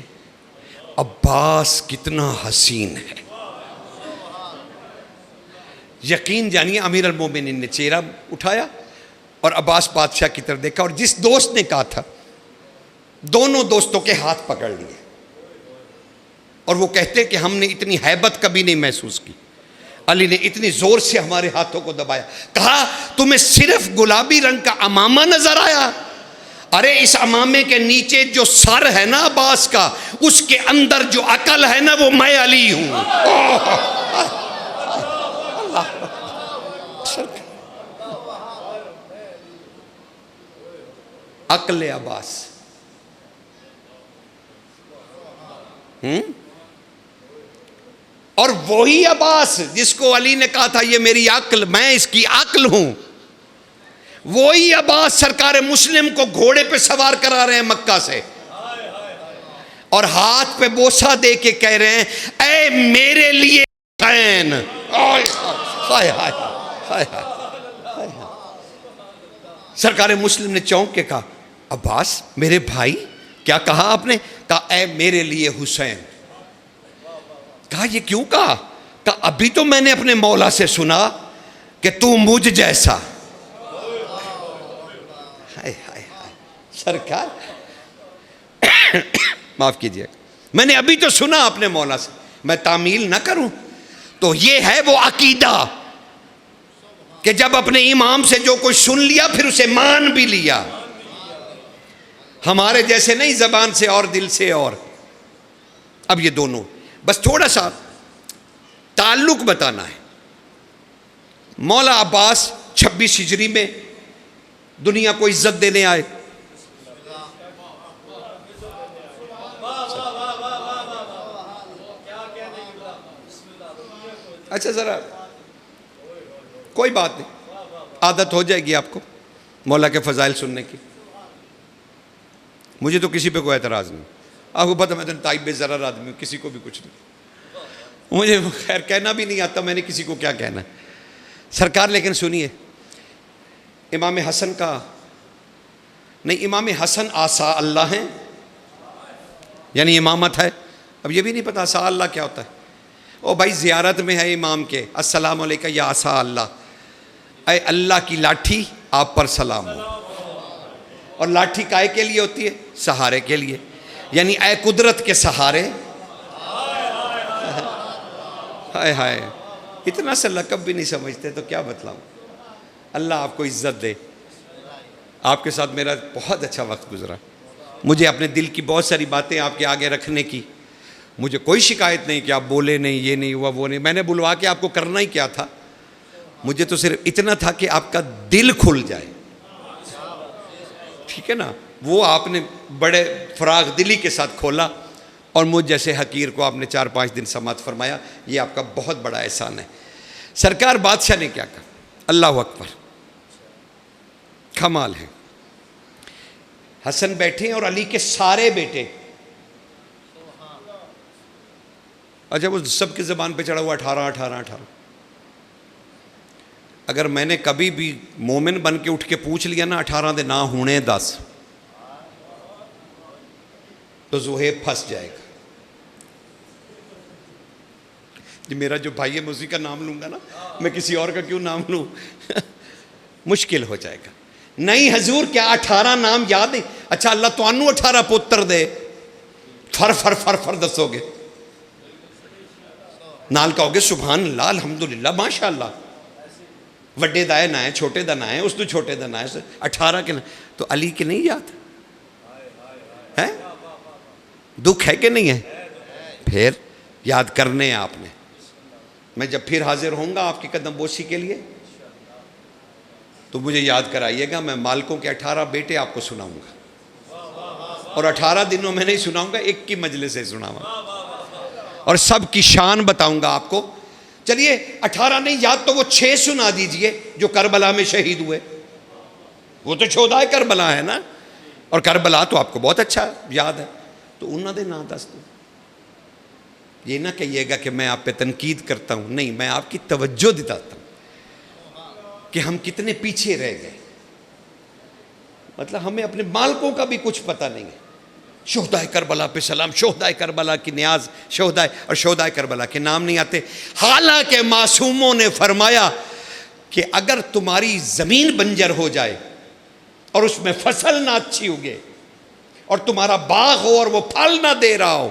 عباس کتنا حسین ہے. یقین جانیے امیر المومنین نے چہرہ اٹھایا اور عباس بادشاہ کی طرف دیکھا, اور جس دوست نے کہا تھا دونوں دوستوں کے ہاتھ پکڑ لیے, اور وہ کہتے کہ ہم نے اتنی ہیبت کبھی نہیں محسوس کی. علی نے اتنی زور سے ہمارے ہاتھوں کو دبایا, کہا تمہیں صرف گلابی رنگ کا امامہ نظر آیا؟ ارے اس امامے کے نیچے جو سر ہے نا عباس کا, اس کے اندر جو عقل ہے نا وہ میں علی ہوں. عقل عباس. اور وہی عباس جس کو علی نے کہا تھا یہ میری عقل, میں اس کی عقل ہوں, وہی عباس سرکار مسلم کو گھوڑے پہ سوار کرا رہے ہیں مکہ سے, اور ہاتھ پہ بوسہ دے کے کہہ رہے ہیں اے میرے لیے حسین. سرکار مسلم نے چونک کے کہا عباس میرے بھائی، کیا کہا آپ نے؟ کہا اے میرے لیے حسین۔ کہا یہ کیوں کہا؟ کہا ابھی تو میں نے اپنے مولا سے سنا کہ تو مجھ جیسا۔ ہائے ہائے ہائے سرکار معاف کیجئے، میں نے ابھی تو سنا اپنے مولا سے، میں تعمیل نہ کروں؟ تو یہ ہے وہ عقیدہ کہ جب اپنے امام سے جو کچھ سن لیا پھر اسے مان بھی لیا۔ ہمارے جیسے نہیں زبان سے اور دل سے اور۔ اب یہ دونوں بس تھوڑا سا تعلق بتانا ہے۔ مولا عباس 26 ہجری میں دنیا کو عزت دینے آئے۔ اچھا ذرا کوئی بات نہیں، عادت ہو جائے گی آپ کو مولا کے فضائل سننے کی۔ مجھے تو کسی پہ کوئی اعتراض نہیں، آپ کو پتہ میں تو انتہائی بے ضرر آدمی ہوں، کسی کو بھی کچھ نہیں، مجھے خیر کہنا بھی نہیں آتا میں نے کسی کو کیا کہنا ہے سرکار۔ لیکن سنیے، امام حسن کا نہیں، امام حسن آسا اللہ ہیں، یعنی امامت ہے۔ اب یہ بھی نہیں پتا آسا اللہ کیا ہوتا ہے۔ او بھائی زیارت میں ہے امام کے، السلام علیکم یا آسا اللہ، اے اللہ کی لاٹھی آپ پر سلام ہو۔ اور لاٹھی کائے کے لیے ہوتی ہے؟ سہارے کے لیے، یعنی اے قدرت کے سہارے۔ ہائے ہائے اتنا سا لقب بھی نہیں سمجھتے تو کیا بتلاؤں۔ اللہ آپ کو عزت دے۔ آپ کے ساتھ میرا بہت اچھا وقت گزرا، مجھے اپنے دل کی بہت ساری باتیں آپ کے آگے رکھنے کی، مجھے کوئی شکایت نہیں کہ آپ بولے نہیں، یہ نہیں ہوا، وہ نہیں۔ میں نے بلوا کے آپ کو کرنا ہی کیا تھا، مجھے تو صرف اتنا تھا کہ آپ کا دل کھل جائے، ٹھیک ہے نا؟ وہ آپ نے بڑے فراغ دلی کے ساتھ کھولا، اور مجھ جیسے حقیر کو آپ نے 4-5 دن سماعت فرمایا، یہ آپ کا بہت بڑا احسان ہے۔ سرکار بادشاہ نے کیا کہا؟ اللہ اکبر، کمال ہے۔ حسن بیٹھے اور علی کے سارے بیٹے، اچھا وہ سب کی زبان پہ چڑھا ہوا 18۔ اگر میں نے کبھی بھی مومن بن کے اٹھ کے پوچھ لیا نا 18 دے نہ ہونے 10، تو زہیب پھنس جائے گا۔ جی میرا جو بھائی ہے میں اسی کا نام لوں گا نا، میں کسی اور کا کیوں نام لوں؟ مشکل ہو جائے گا۔ نہیں حضور کیا 18 نام یاد نہیں؟ اچھا اللہ تو انو 18 پتر دے، فر دسو گے، نال کہو گے سبحان اللہ الحمدللہ ماشاء اللہ، وڈے دائے نہ ہے، چھوٹے دا نہ ہے، اس تو چھوٹے دا نہ ہے، 18 کے نہ، تو علی کے نہیں یاد ہے؟ دکھ ہے کہ نہیں ہے؟ پھر یاد کرنے ہیں آپ نے۔ میں جب پھر حاضر ہوں گا آپ کی قدم بوسی کے لیے تو مجھے یاد کرائیے گا، میں مالکوں کے 18 بیٹے آپ کو سناؤں گا، اور 18 دنوں میں نہیں سناؤں گا، ایک کی مجلس سے سناؤں گا، اور سب کی شان بتاؤں گا آپ کو۔ چلیے 18 نہیں یاد تو وہ 6 سنا دیجئے جو کربلا میں شہید ہوئے، وہ تو شہدائے کربلا ہے نا، اور کربلا تو آپ کو بہت اچھا یاد ہے، تو انہوں نے نہ دس دو۔ یہ نہ کہیے گا کہ میں آپ پہ تنقید کرتا ہوں، نہیں، میں آپ کی توجہ دلاتا ہوں کہ ہم کتنے پیچھے رہ گئے، مطلب ہمیں اپنے مالکوں کا بھی کچھ پتہ نہیں ہے۔ شہدائے کربلا پہ سلام، شہدائے کربلا کی نیاز، شہدائے کربلا کے نام نہیں آتے۔ حالانکہ معصوموں نے فرمایا کہ اگر تمہاری زمین بنجر ہو جائے اور اس میں فصل نہ اچھی اگے اور تمہارا باغ ہو اور وہ پھل نہ دے رہا ہو،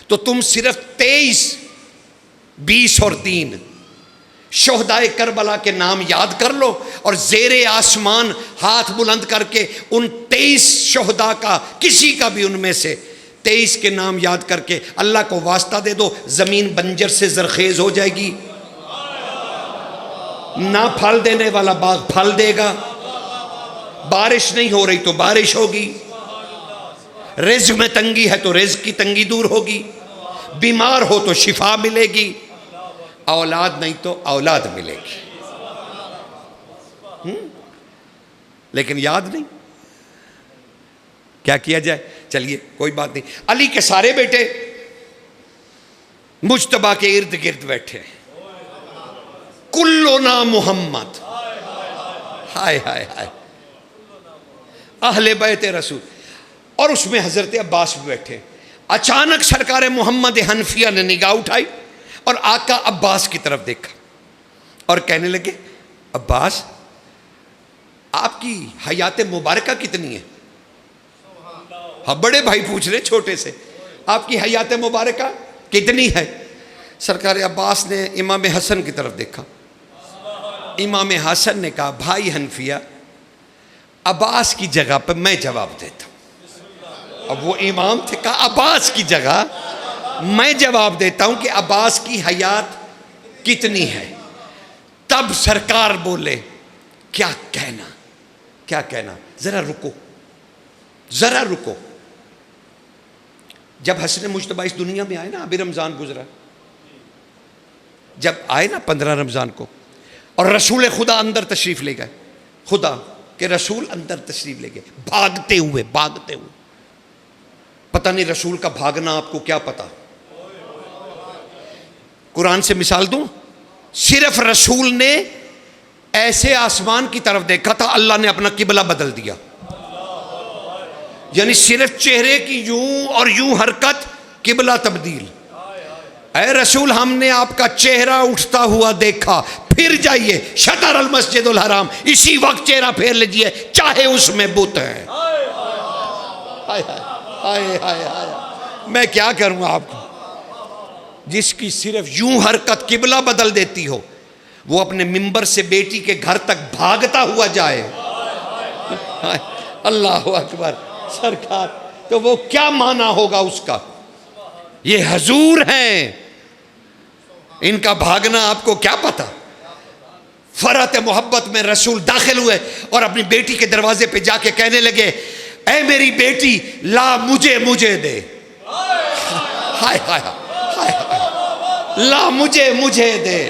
تو تم صرف 23، 20 اور 3 شہدائے کربلا کے نام یاد کر لو، اور زیر آسمان ہاتھ بلند کر کے ان 23 شہداء کا کسی کا بھی ان میں سے 23 کے نام یاد کر کے اللہ کو واسطہ دے دو، زمین بنجر سے زرخیز ہو جائے گی، نہ پھل دینے والا باغ پھل دے گا، بارش نہیں ہو رہی تو بارش ہوگی، رزق میں تنگی ہے تو رزق کی تنگی دور ہوگی، بیمار ہو تو شفا ملے گی، اولاد نہیں تو اولاد ملے گی۔ لیکن یاد نہیں، کیا کیا جائے؟ چلیے کوئی بات نہیں۔ علی کے سارے بیٹے مجتبیٰ کے ارد گرد بیٹھے، کلنا محمد، ہائے ہائے ہائے، اہل بیت رسول، اور اس میں حضرت عباس بھی بیٹھے۔ اچانک سرکار محمد حنفیہ نے نگاہ اٹھائی اور آقا عباس کی طرف دیکھا اور کہنے لگے عباس آپ کی حیات مبارکہ کتنی ہے؟ ہاں بڑے بھائی پوچھ رہے چھوٹے سے، آپ کی حیات مبارکہ کتنی ہے؟ سرکار عباس نے امام حسن کی طرف دیکھا، امام حسن نے کہا بھائی حنفیہ عباس کی جگہ پہ میں جواب دیتا ہوں۔ اب وہ امام تھے، کہا عباس کی جگہ میں جواب دیتا ہوں کہ عباس کی حیات کتنی ہے۔ تب سرکار بولے کیا کہنا، کیا کہنا، ذرا رکو، ذرا رکو۔ جب حسن مجتبی اس دنیا میں آئے نا، ابھی رمضان گزرا، جب آئے نا 15 رمضان کو، اور رسول خدا اندر تشریف لے گئے، خدا کہ رسول اندر تشریف لے گئے بھاگتے ہوئے، بھاگتے ہوئے۔ پتہ نہیں رسول کا بھاگنا آپ کو کیا پتا۔ قرآن سے مثال دوں، صرف رسول نے ایسے آسمان کی طرف دیکھا تھا، اللہ نے اپنا قبلہ بدل دیا۔ یعنی صرف چہرے کی یوں اور یوں حرکت، قبلہ تبدیل۔ اے رسول ہم نے آپ کا چہرہ اٹھتا ہوا دیکھا، پھر جائیے شطر المسجد الحرام، اسی وقت چہرہ پھیر لیجئے چاہے اس میں بت ہے۔ ہائے ہائے ہائے ہائے، میں کیا کروں آپ کو، جس کی صرف یوں حرکت قبلہ بدل دیتی ہو، وہ اپنے منبر سے بیٹی کے گھر تک بھاگتا ہوا جائے۔ اللہ اکبر، سرکار تو وہ کیا معنی ہوگا اس کا۔ یہ حضور ہیں، ان کا بھاگنا آپ کو کیا پتا۔ فرحت محبت میں رسول داخل ہوئے اور اپنی بیٹی کے دروازے پہ جا کے کہنے لگے اے میری بیٹی لا مجھے دے، ہائے ہائے ہائے، لا مجھے دے۔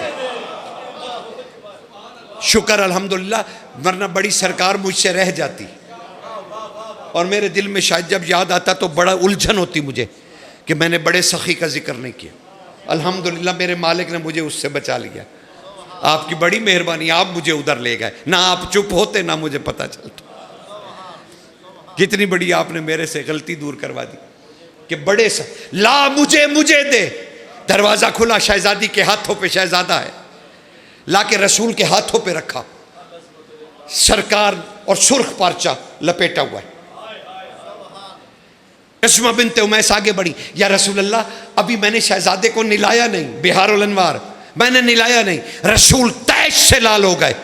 شکر الحمدللہ، ورنہ بڑی سرکار مجھ سے رہ جاتی، اور میرے دل میں شاید جب یاد آتا تو بڑا الجھن ہوتی مجھے کہ میں نے بڑے سخی کا ذکر نہیں کیا۔ الحمدللہ میرے مالک نے مجھے اس سے بچا لیا، آپ کی بڑی مہربانی، آپ مجھے ادھر لے گئے، نہ آپ چپ ہوتے نہ مجھے پتا چلتا۔ کتنی بڑی آپ نے میرے سے غلطی دور کروا دی کہ بڑے لا مجھے دے۔ دروازہ کھلا، شہزادی کے ہاتھوں پہ شہزادہ ہے، لا کے رسول کے ہاتھوں پہ رکھا، سرکار اور سرخ پارچہ لپیٹا ہوا ہے۔ اسمہ بنت امیس آگے بڑھی، یا رسول اللہ ابھی میں نے شہزادے کو نلایا نہیں، بہار الانوار میں نے نلایا نہیں۔ رسول تیش سے لال ہو گئے،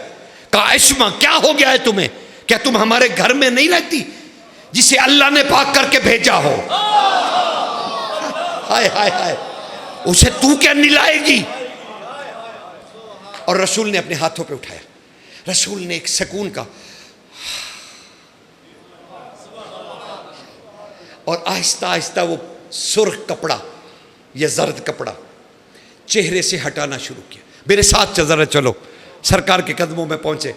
کہا اسمہ کیا ہو گیا ہے تمہیں، کیا تم ہمارے گھر میں نہیں رہتی جسے اللہ نے پاک کر کے بھیجا ہو؟ ہائے ہائے ہائے، اسے تو کیا نلائے گی؟ اور رسول نے اپنے ہاتھوں پہ اٹھایا، رسول نے ایک سکون کا اور آہستہ آہستہ وہ سرخ کپڑا یا زرد کپڑا چہرے سے ہٹانا شروع کیا۔ میرے ساتھ ذرا چلو، سرکار کے قدموں میں پہنچے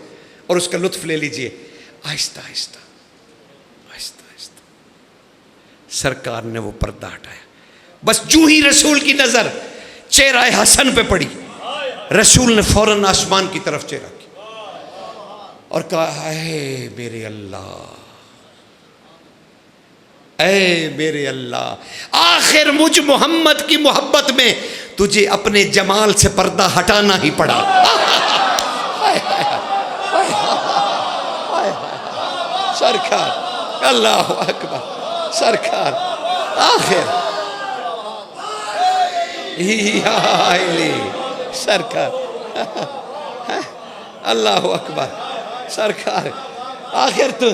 اور اس کا لطف لے لیجئے۔ آہستہ آہستہ آہستہ آہستہ سرکار نے وہ پردہ ہٹایا، بس جو ہی رسول کی نظر چہرہ حسن پہ پڑی، رسول نے فوراً آسمان کی طرف چہرہ کیا اور کہا اے میرے اللہ، اے میرے اللہ، آخر مجھ محمد کی محبت میں تجھے اپنے جمال سے پردہ ہٹانا ہی پڑا۔ سرکار اللہ اکبر، سرکار آخر سرکار اللہ اکبر، سرکار آخر تو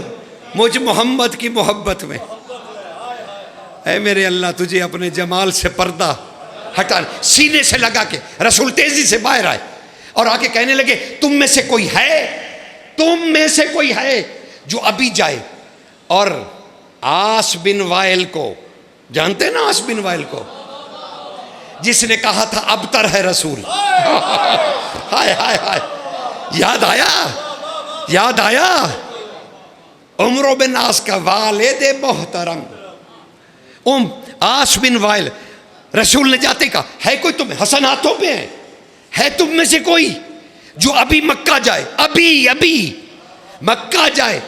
مجھ محمد کی محبت میں، اے میرے اللہ تجھے اپنے جمال سے پردہ ہٹا، سینے سے لگا کے رسول تیزی سے باہر آئے اور آ کے کہنے لگے تم میں سے کوئی ہے، تم میں سے کوئی ہے جو ابھی جائے اور آس بن وائل کو، جانتے نا آس بن وائل کو، جس نے کہا تھا ابتر ہے رسول، ہائے ہائے ہائے، یاد آیا، یاد آیا، عمرو بن آس کا والد محترم آس بن وائل، رسول نے جاتے کہا ہے کوئی تمہیں، حسن ہاتھوں پہ ہے تم میں سے کوئی جو ابھی مکہ جائے، ابھی مکہ جائے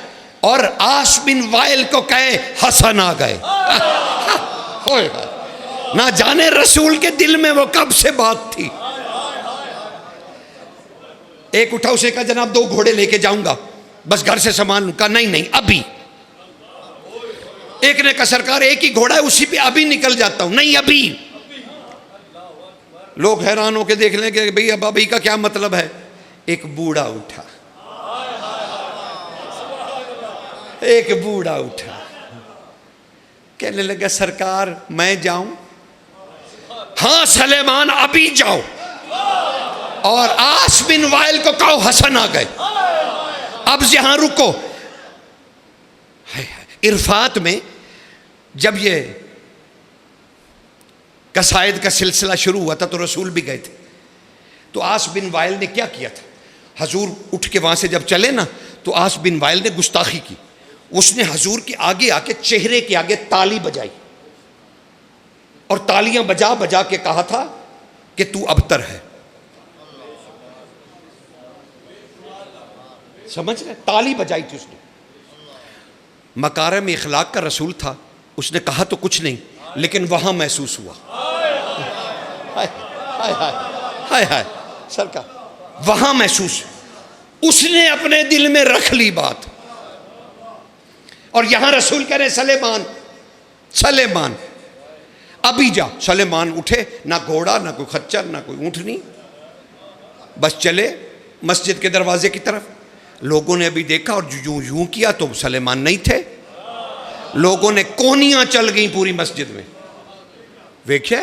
اور عاص بن وائل کو کہے حسن آ گئے. نہ جانے رسول کے دل میں وہ کب سے بات تھی. ایک اٹھا، اسے کہا جناب 2 گھوڑے لے کے جاؤں گا، بس گھر سے سامان لوں. کہا نہیں ابھی. ایک نے کہا سرکار ایک ہی گھوڑا ہے، اسی پہ ابھی نکل جاتا ہوں. نہیں ابھی. لوگ حیران ہو کے دیکھ لیں کہ بھئی اب ابھی کا کیا مطلب ہے. ایک بوڑھا اٹھا، کہنے لگا سرکار میں جاؤں؟ ہاں سلیمان ابھی جاؤ. اور عاص بن وائل کو کہو حسن آ گئے. اب یہاں رکو. عرفات میں جب یہ قصائد کا سلسلہ شروع ہوا تھا تو رسول بھی گئے تھے. تو عاص بن وائل نے کیا کیا تھا؟ حضور اٹھ کے وہاں سے جب چلے نا تو عاص بن وائل نے گستاخی کی. اس نے حضور کے آگے آ کے چہرے کے آگے تالی بجائی اور تالیاں بجا بجا کے کہا تھا کہ تو ابتر ہے. سمجھ رہے؟ تالی بجائی تھی اس نے. مکارم اخلاق کا رسول تھا. اس نے کہا تو کچھ نہیں، لیکن وہاں محسوس ہوا. ہائے ہائے سرکار، وہاں محسوس. اس نے اپنے دل میں رکھ لی بات. اور یہاں رسول کہہ رہے سلیمان ابھی جا. سلیمان اٹھے، نہ گھوڑا نہ کوئی خچر نہ کوئی اونٹنی، بس چلے مسجد کے دروازے کی طرف. لوگوں نے ابھی دیکھا اور یوں کیا تو سلیمان نہیں تھے. لوگوں نے کونیاں چل گئیں پوری مسجد میں. دیکھیں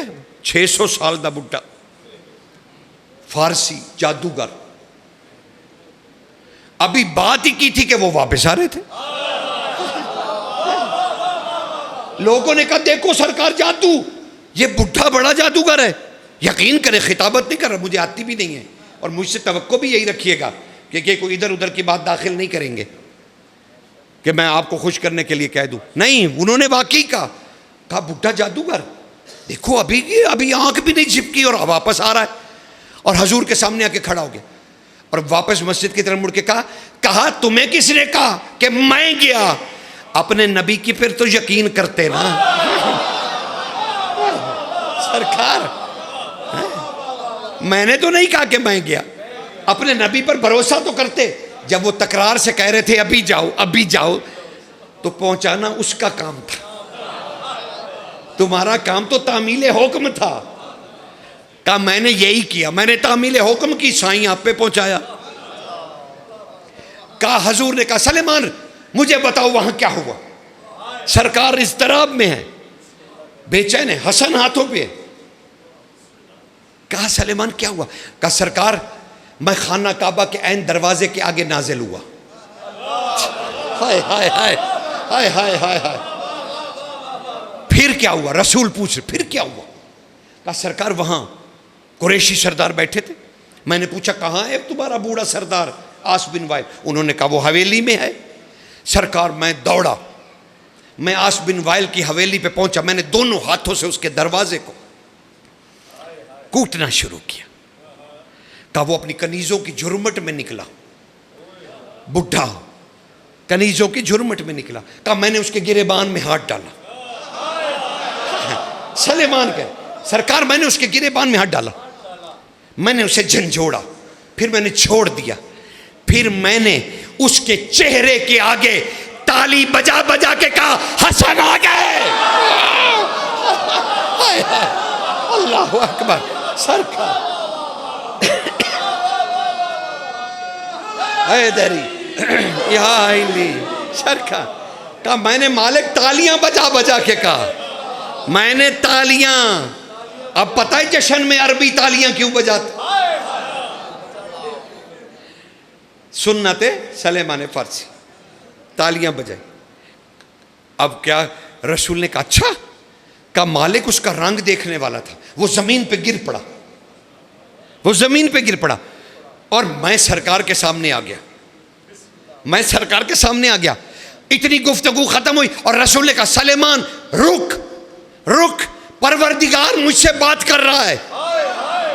600 سال دا بڈھا فارسی جادوگر. ابھی بات ہی کی تھی کہ وہ واپس آ رہے تھے. لوگوں نے کہا دیکھو سرکار جادو، یہ بڈھا بڑا جادوگر ہے. یقین کریں خطابت نہیں کر رہا، مجھے آتی بھی نہیں ہے، اور مجھ سے توقع بھی یہی رکھیے گا کہ کوئی ادھر ادھر کی بات داخل نہیں کریں گے کہ میں آپ کو خوش کرنے کے لیے کہہ دوں. نہیں، انہوں نے واقعی کہا بڈھا جادوگر دیکھو ابھی آنکھ بھی نہیں جھپکی اور واپس آ رہا ہے. اور حضور کے سامنے آ کے کھڑا ہو گیا اور واپس مسجد کی طرف مڑ کے کہا تمہیں کس نے کہا کہ میں گیا؟ اپنے نبی کی پھر تو یقین کرتے نا سرکار. میں نے تو نہیں کہا کہ میں گیا. اپنے نبی پر بھروسہ تو کرتے. جب وہ تکرار سے کہہ رہے تھے ابھی جاؤ تو پہنچانا اس کا کام تھا. تمہارا کام تو تعمیل حکم تھا. کہا میں نے یہی کیا، میں نے تعمیل حکم کی، سائیں آپ پہ پہنچایا. کہا حضور نے کہا سلیمان مجھے بتاؤ وہاں کیا ہوا. سرکار اضطراب میں ہے، بے چین ہے، حسن ہاتھوں پہ ہے. کہا سلیمان کیا ہوا؟ کہا سرکار میں خانہ کعبہ کے عین دروازے کے آگے نازل ہوا. ہائے ہائے ہائے ہائے ہائے ہائے ہائے. پھر کیا ہوا؟ رسول پوچھ رہے پھر کیا ہوا؟ کہا سرکار وہاں قریشی سردار بیٹھے تھے. میں نے پوچھا کہاں ہے تمہارا بوڑھا سردار عاص بن وائل؟ انہوں نے کہا وہ حویلی میں ہے. سرکار میں دوڑا، میں عاص بن وائل کی حویلی پہ پہنچا. میں نے دونوں ہاتھوں سے اس کے دروازے کو کوٹنا شروع کیا. کہا وہ اپنی کنیزوں کی جھرمٹ میں نکلا. بڈھا کنیزوں کی جھرمٹ میں نکلا. کہا میں نے اس کے گریبان میں ہاتھ ڈالا. سلیمان کہ سرکار میں نے اس کے گریبان میں ہاتھ ڈالا، میں نے اسے جھنجھوڑا، پھر میں نے چھوڑ دیا، پھر میں نے اس کے چہرے کے آگے تالی بجا بجا کے کہا حسن آ گئے. اللہ اکبر. سرکار حیدری یا علی. سرکار کہا میں نے مالک تالیاں بجا بجا کے کہا، میں نے تالیاں. اب پتہ ہے جشن میں عربی تالیاں کیوں بجاتے؟ سنت سلیمان فارسی تالیاں بجائی. اب کیا رسول نے کہا اچھا؟ کہا مالک اس کا رنگ دیکھنے والا تھا، وہ زمین پہ گر پڑا، اور میں سرکار کے سامنے آ گیا. اتنی گفتگو ختم ہوئی اور رسول نے کہا سلیمان رک، پروردگار مجھ سے بات کر رہا ہے.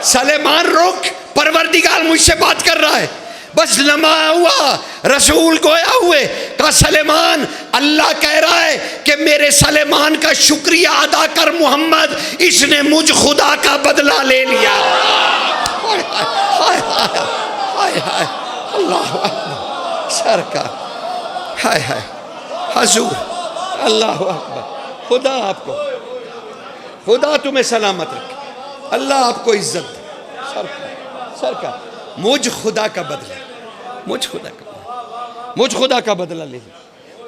سلیمان رک، پروردگار مجھ سے بات کر رہا ہے. بس لمحہ ہوا رسول گویا ہوئے، کہا سلیمان اللہ کہہ رہا ہے کہ میرے سلیمان کا شکریہ ادا کر محمد، اس نے مجھ خدا کا بدلہ لے لیا۔ ہائے ہائے ہائے ہائے اللہ اکبر سرکار، ہائے ہائے حضور اللہ اکبر۔ خدا آپ کو، خدا تمہیں سلامت رکھے، اللہ آپ کو عزت دے۔ سرکار مجھ خدا کا بدلہ، مجھ خدا کا بدلہ، مجھ خدا کا بدلہ لے لیا۔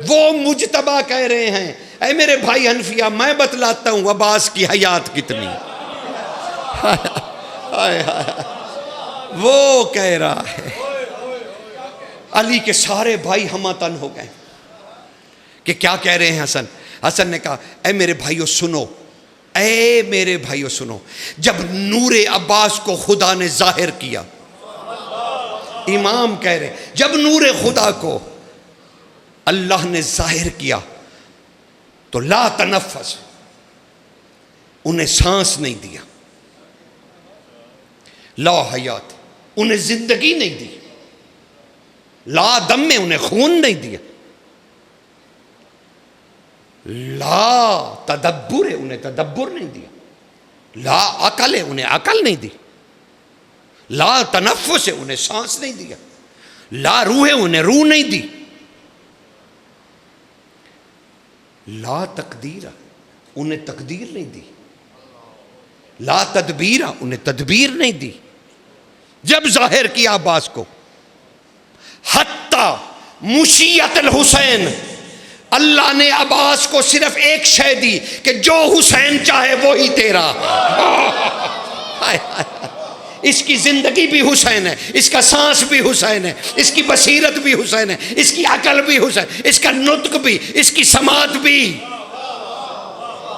وہ مجتبیٰ کہہ رہے ہیں اے میرے بھائی حنفیہ میں بتلاتا ہوں عباس کی حیات کتنی۔ وہ کہہ رہا ہے علی کے سارے بھائی ہمہ تن ہو گئے کہ کیا کہہ رہے ہیں حسن۔ حسن نے کہا اے میرے بھائیو سنو، اے میرے بھائیو سنو، جب نور عباس کو خدا نے ظاہر کیا، امام کہہ رہے جب نور خدا کو اللہ نے ظاہر کیا تو لا تنفس، انہیں سانس نہیں دیا، لا حیات انہیں زندگی نہیں دی، لا دم میں انہیں خون نہیں دیا، لا تدبر ہے انہیں تدبر نہیں دیا، لا عقل ہے انہیں عقل نہیں دی، لا تنفس ہے انہیں سانس نہیں دیا، لا روح ہے انہیں روح نہیں دی، لا تقدیر انہیں تقدیر نہیں دی، لا تدبیر انہیں تدبیر نہیں دی۔ جب ظاہر کیا عباس کو، حتی مشیت الحسین، اللہ نے عباس کو صرف ایک شے دی کہ جو حسین چاہے وہی تیرا۔ اس کی زندگی بھی حسین ہے، اس کا سانس بھی حسین ہے، اس کی بصیرت بھی حسین ہے، اس کی عقل بھی حسین، اس کا نطق بھی، اس کی سماعت بھی،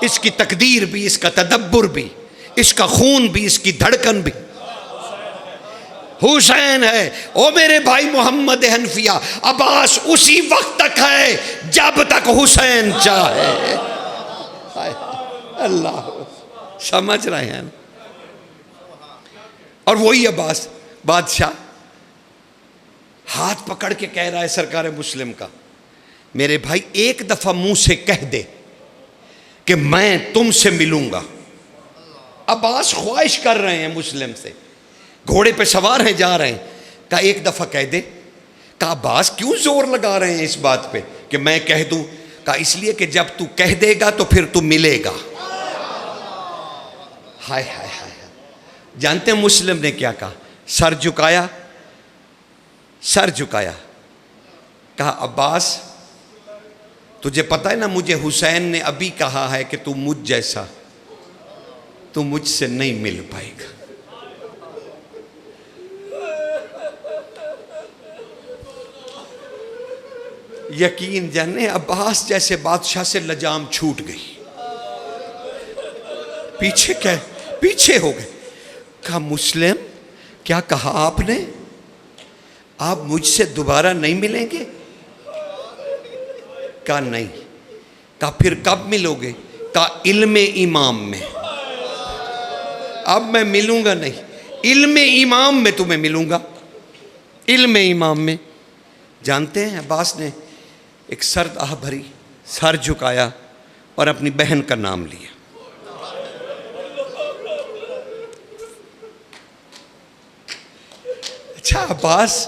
اس کی تقدیر بھی، اس کا تدبر بھی، اس کا خون بھی، اس کی دھڑکن بھی حسین ہے۔ او میرے بھائی محمد حنفیہ، عباس اسی وقت تک ہے جب تک حسین چاہے۔ اللہ سمجھ رہے ہیں؟ اور وہی عباس بادشاہ ہاتھ پکڑ کے کہہ رہا ہے سرکار مسلم کا، میرے بھائی ایک دفعہ منہ سے کہہ دے کہ میں تم سے ملوں گا۔ عباس خواہش کر رہے ہیں مسلم سے، گھوڑے پہ سوار ہیں جا رہے ہیں، کہا ایک دفعہ کہہ دے۔ کہا عباس کیوں زور لگا رہے ہیں اس بات پہ کہ میں کہہ دوں؟ کہا اس لیے کہ جب تو کہہ دے گا تو پھر تو ملے گا۔ ہائے ہائے ہائے، جانتے ہیں مسلم نے کیا کہا؟ سر جھکایا، سر جھکایا، کہا عباس تجھے پتہ ہے نا مجھے حسین نے ابھی کہا ہے کہ تو مجھ جیسا، تو مجھ سے نہیں مل پائے گا۔ یقین جانے عباس جیسے بادشاہ سے لجام چھوٹ گئی، پیچھے ہو گئے۔ کہا مسلم کیا کہا آپ نے؟ آپ مجھ سے دوبارہ نہیں ملیں گے؟ کہا نہیں۔ کہا پھر کب ملو گے؟ کہا علم امام میں۔ اب میں ملوں گا نہیں، علم امام میں تمہیں ملوں گا، علم امام میں۔ جانتے ہیں عباس نے ایک سرد آہ بھری، سر جھکایا اور اپنی بہن کا نام لیا۔ اچھا عباس،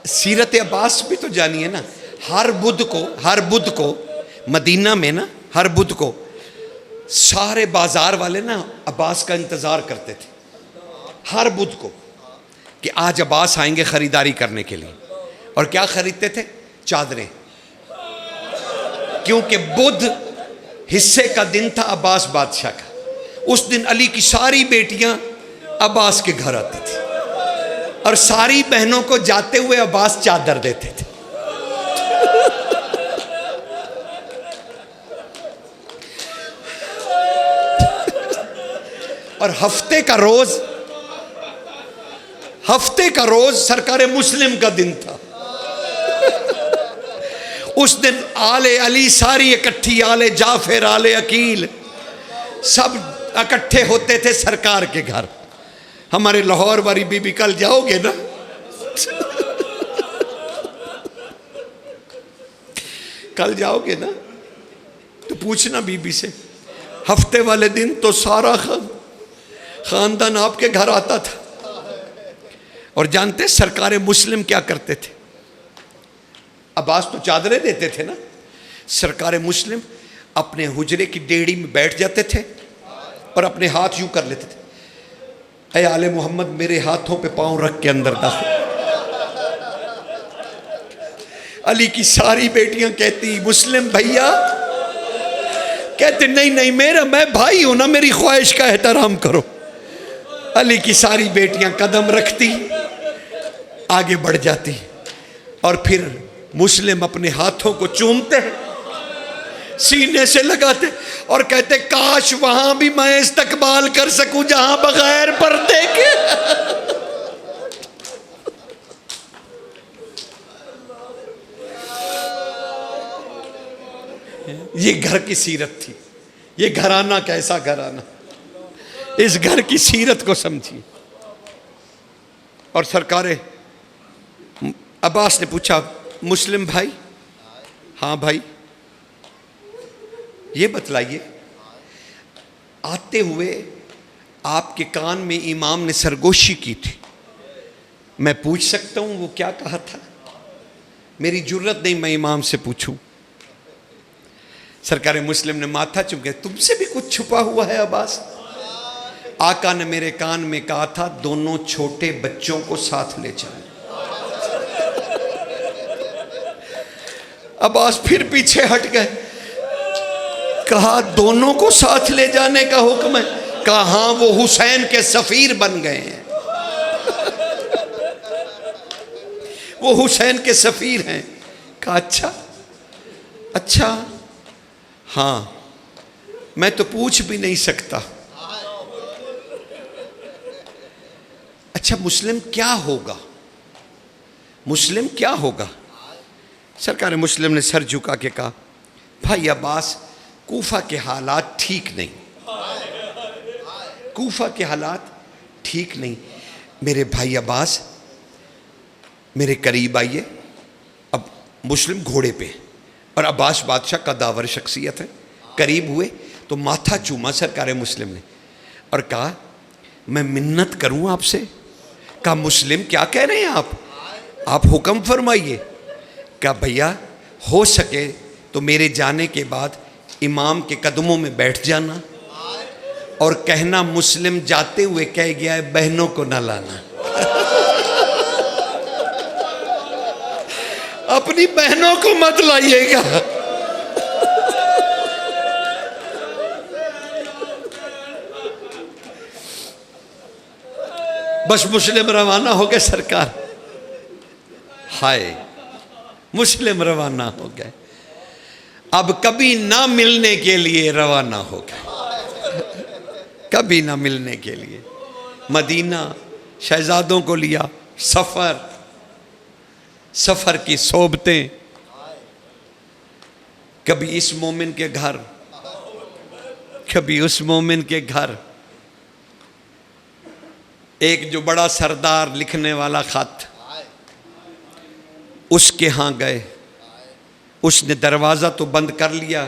سیرت عباس بھی تو جانیے نا۔ ہر بدھ کو مدینہ میں نا، ہر بدھ کو سارے بازار والے نا عباس کا انتظار کرتے تھے، ہر بدھ کو، کہ آج عباس آئیں گے خریداری کرنے کے لیے۔ اور کیا خریدتے تھے؟ چادریں، کیونکہ بدھ حصے کا دن تھا عباس بادشاہ کا۔ اس دن علی کی ساری بیٹیاں عباس کے گھر آتی تھی اور ساری بہنوں کو جاتے ہوئے عباس چادر دیتے تھے۔ اور ہفتے کا روز سرکار مسلم کا دن تھا۔ اس دن آل علی ساری اکٹھی، آل جعفر، آل عقیل سب اکٹھے ہوتے تھے سرکار کے گھر۔ ہمارے لاہور والی بی بی کل جاؤ گے نا کل جاؤ گے نا تو پوچھنا بی بی سے، ہفتے والے دن تو سارا خاندان آپ کے گھر آتا تھا. اور جانتے سرکار مسلم کیا کرتے تھے؟ عباس تو چادریں دیتے تھے نا، سرکار مسلم اپنے حجرے کی ڈیڑھی میں بیٹھ جاتے تھے اور اپنے ہاتھ یوں کر لیتے تھے، اے آل محمد میرے ہاتھوں پہ پاؤں رکھ کے اندر داخل. علی کی ساری بیٹیاں کہتی مسلم بھیا، کہتے نہیں میں بھائی ہوں نا، میری خواہش کا احترام کرو. علی کی ساری بیٹیاں قدم رکھتی، آگے بڑھ جاتی، اور پھر مسلم اپنے ہاتھوں کو چومتے ہیں، سینے سے لگاتے اور کہتے کاش وہاں بھی میں استقبال کر سکوں جہاں بغیر پردے کے. یہ گھر کی سیرت تھی. یہ گھرانہ کیسا گھرانہ، اس گھر کی سیرت کو سمجھیے. اور سرکار عباس نے پوچھا مسلم بھائی، ہاں بھائی یہ بتلائیے، آتے ہوئے آپ کے کان میں امام نے سرگوشی کی تھی، میں پوچھ سکتا ہوں وہ کیا کہا تھا؟ میری جرت نہیں میں امام سے پوچھوں. سرکار مسلم نے ماتھا چوم کے، تم سے بھی کچھ چھپا ہوا ہے عباس؟ آقا نے میرے کان میں کہا تھا دونوں چھوٹے بچوں کو ساتھ لے جائیں. عباس پھر پیچھے ہٹ گئے، کہا دونوں کو ساتھ لے جانے کا حکم ہے؟ کہا ہاں وہ حسین کے سفیر بن گئے ہیں، وہ حسین کے سفیر ہیں. کہا اچھا ہاں میں تو پوچھ بھی نہیں سکتا. اچھا مسلم کیا ہوگا، مسلم کیا ہوگا؟ سرکار مسلم نے سر جھکا کے کہا بھائی عباس کوفہ کے حالات ٹھیک نہیں، کوفہ کے حالات ٹھیک نہیں. میرے بھائی عباس میرے قریب آئیے. اب مسلم گھوڑے پہ اور عباس بادشاہ کا داور شخصیت ہے، قریب ہوئے تو ماتھا چوما سرکار مسلم نے اور کہا میں منت کروں آپ سے. کہا مسلم کیا کہہ رہے ہیں آپ حکم فرمائیے. کہا بھیا ہو سکے تو میرے جانے کے بعد امام کے قدموں میں بیٹھ جانا اور کہنا مسلم جاتے ہوئے کہہ گیا ہے بہنوں کو نہ لانا. اپنی بہنوں کو مت لائیے گا. بس مسلم روانہ ہو گئے سرکار. ہائے مسلم روانہ ہو گئے، اب کبھی نہ ملنے کے لیے روانہ ہو گئے، کبھی نہ ملنے کے لیے. مدینہ شہزادوں کو لیا، سفر کی صحبتیں، کبھی اس مومن کے گھر کبھی اس مومن کے گھر. ایک جو بڑا سردار لکھنے والا خط، اس کے ہاں گئے، اس نے دروازہ تو بند کر لیا،